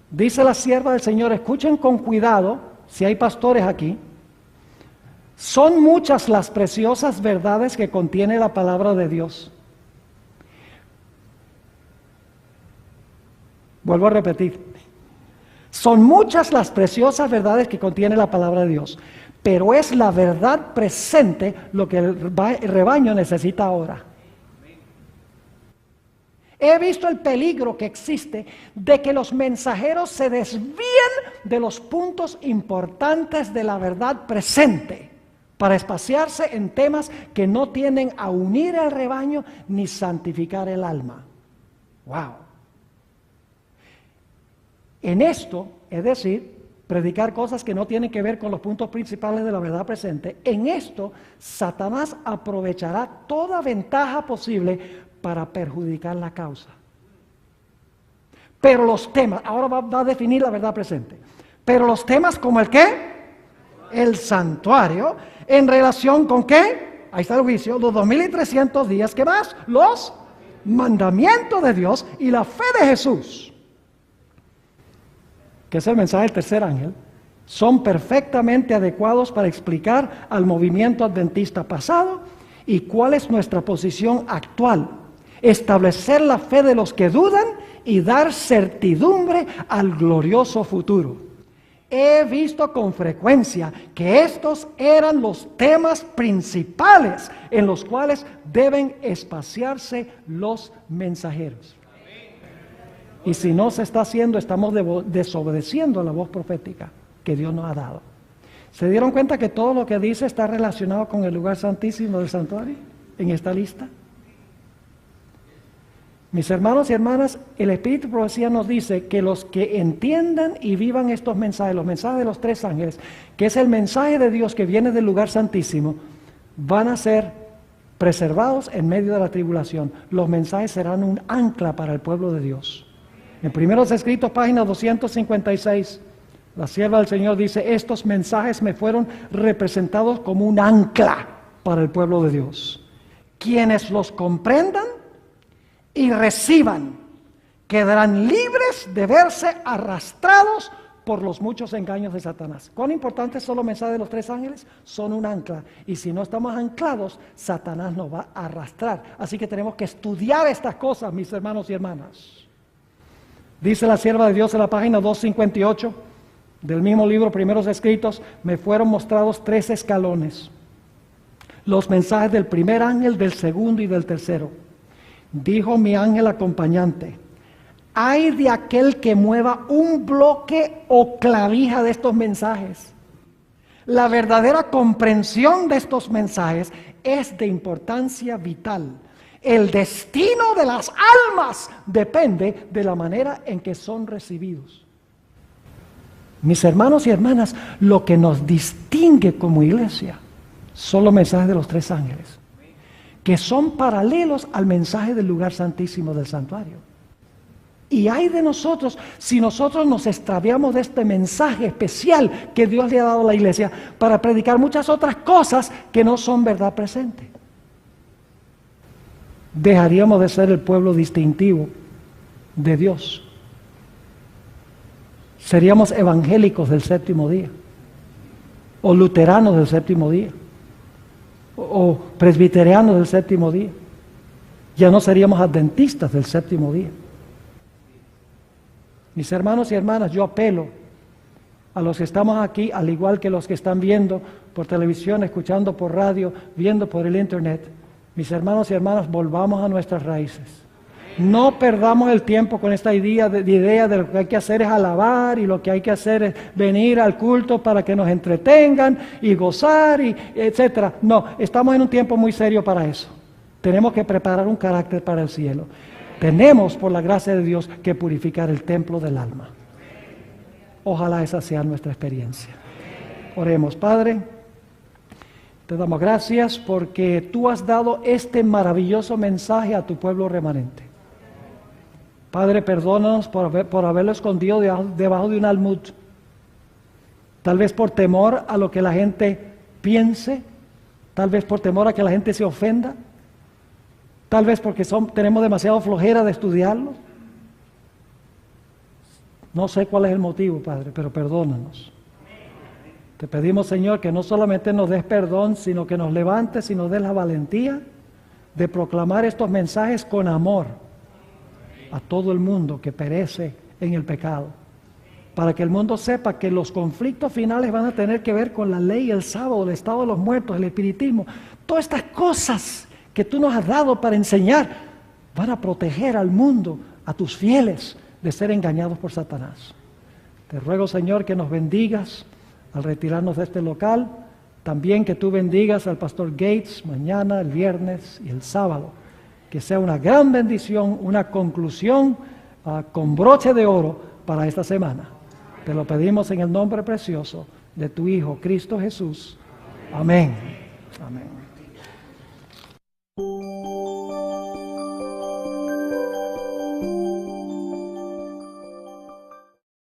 Dice la sierva del Señor, escuchen con cuidado, si hay pastores aquí. Son muchas las preciosas verdades que contiene la palabra de Dios. Vuelvo a repetir. Son muchas las preciosas verdades que contiene la palabra de Dios, pero es la verdad presente lo que el rebaño necesita ahora. He visto el peligro que existe de que los mensajeros se desvíen de los puntos importantes de la verdad presente para espaciarse en temas que no tienden a unir al rebaño ni santificar el alma. ¡Wow! En esto, es decir, predicar cosas que no tienen que ver con los puntos principales de la verdad presente, en esto Satanás aprovechará toda ventaja posible para perjudicar la causa. Pero los temas, ahora va a definir la verdad presente, pero los temas como el ¿qué? el santuario, ¿en relación con qué? Ahí está el juicio, los 2300 días, ¿qué más? Los mandamientos de Dios y la fe de Jesús, que es el mensaje del tercer ángel, son perfectamente adecuados para explicar al movimiento adventista pasado y cuál es nuestra posición actual, establecer la fe de los que dudan y dar certidumbre al glorioso futuro. He visto con frecuencia que estos eran los temas principales en los cuales deben espaciarse los mensajeros. Y si no se está haciendo, estamos desobedeciendo a la voz profética que Dios nos ha dado. ¿Se dieron cuenta que todo lo que dice está relacionado con el lugar santísimo del santuario en esta lista? Mis hermanos y hermanas, el Espíritu de Profecía nos dice que los que entiendan y vivan estos mensajes, los mensajes de los tres ángeles, que es el mensaje de Dios que viene del lugar santísimo, van a ser preservados en medio de la tribulación. Los mensajes serán un ancla para el pueblo de Dios. En Primeros Escritos, página 256, la sierva del Señor dice: estos mensajes me fueron representados como un ancla para el pueblo de Dios. Quienes los comprendan y reciban, quedarán libres de verse arrastrados por los muchos engaños de Satanás. ¿Cuán importantes son los mensajes de los tres ángeles? Son un ancla, y si no estamos anclados, Satanás nos va a arrastrar. Así que tenemos que estudiar estas cosas, mis hermanos y hermanas. Dice la sierva de Dios en la página 258 del mismo libro, Primeros Escritos: me fueron mostrados 3 escalones, los mensajes del primer ángel, del segundo y del tercero. Dijo mi ángel acompañante: ay de aquel que mueva un bloque o clavija de estos mensajes. La verdadera comprensión de estos mensajes es de importancia vital. El destino de las almas depende de la manera en que son recibidos. Mis hermanos y hermanas, lo que nos distingue como iglesia son los mensajes de los tres ángeles, que son paralelos al mensaje del lugar santísimo del santuario. Y hay de nosotros si nosotros nos extraviamos de este mensaje especial que Dios le ha dado a la iglesia para predicar muchas otras cosas que no son verdad presente. Dejaríamos de ser el pueblo distintivo de Dios. Seríamos evangélicos del séptimo día, o luteranos del séptimo día, o presbiterianos del séptimo día. Ya no seríamos adventistas del séptimo día. Mis hermanos y hermanas, yo apelo a los que estamos aquí, al igual que los que están viendo por televisión, escuchando por radio, viendo por el internet. Mis hermanos y hermanas, volvamos a nuestras raíces. No perdamos el tiempo con esta idea de lo que hay que hacer es alabar, y lo que hay que hacer es venir al culto para que nos entretengan y gozar, y etcétera. No, estamos en un tiempo muy serio para eso. Tenemos que preparar un carácter para el cielo. Tenemos, por la gracia de Dios, que purificar el templo del alma. Ojalá esa sea nuestra experiencia. Oremos. Padre, te damos gracias porque tú has dado este maravilloso mensaje a tu pueblo remanente. Padre, perdónanos por haberlo escondido debajo de un almud. Tal vez por temor a lo que la gente piense, tal vez por temor a que la gente se ofenda, tal vez porque tenemos demasiado flojera de estudiarlo. No sé cuál es el motivo, Padre, pero perdónanos. Te pedimos, Señor, que no solamente nos des perdón, sino que nos levantes y nos des la valentía de proclamar estos mensajes con amor a todo el mundo que perece en el pecado, para que el mundo sepa que los conflictos finales van a tener que ver con la ley, el sábado, el estado de los muertos, el espiritismo. Todas estas cosas que tú nos has dado para enseñar van a proteger al mundo, a tus fieles, de ser engañados por Satanás. Te ruego, Señor, que nos bendigas al retirarnos de este local. También que tú bendigas al pastor Gates mañana, el viernes y el sábado. Que sea una gran bendición, una conclusión con broche de oro para esta semana. Te lo pedimos en el nombre precioso de tu Hijo, Cristo Jesús. Amén. Amén.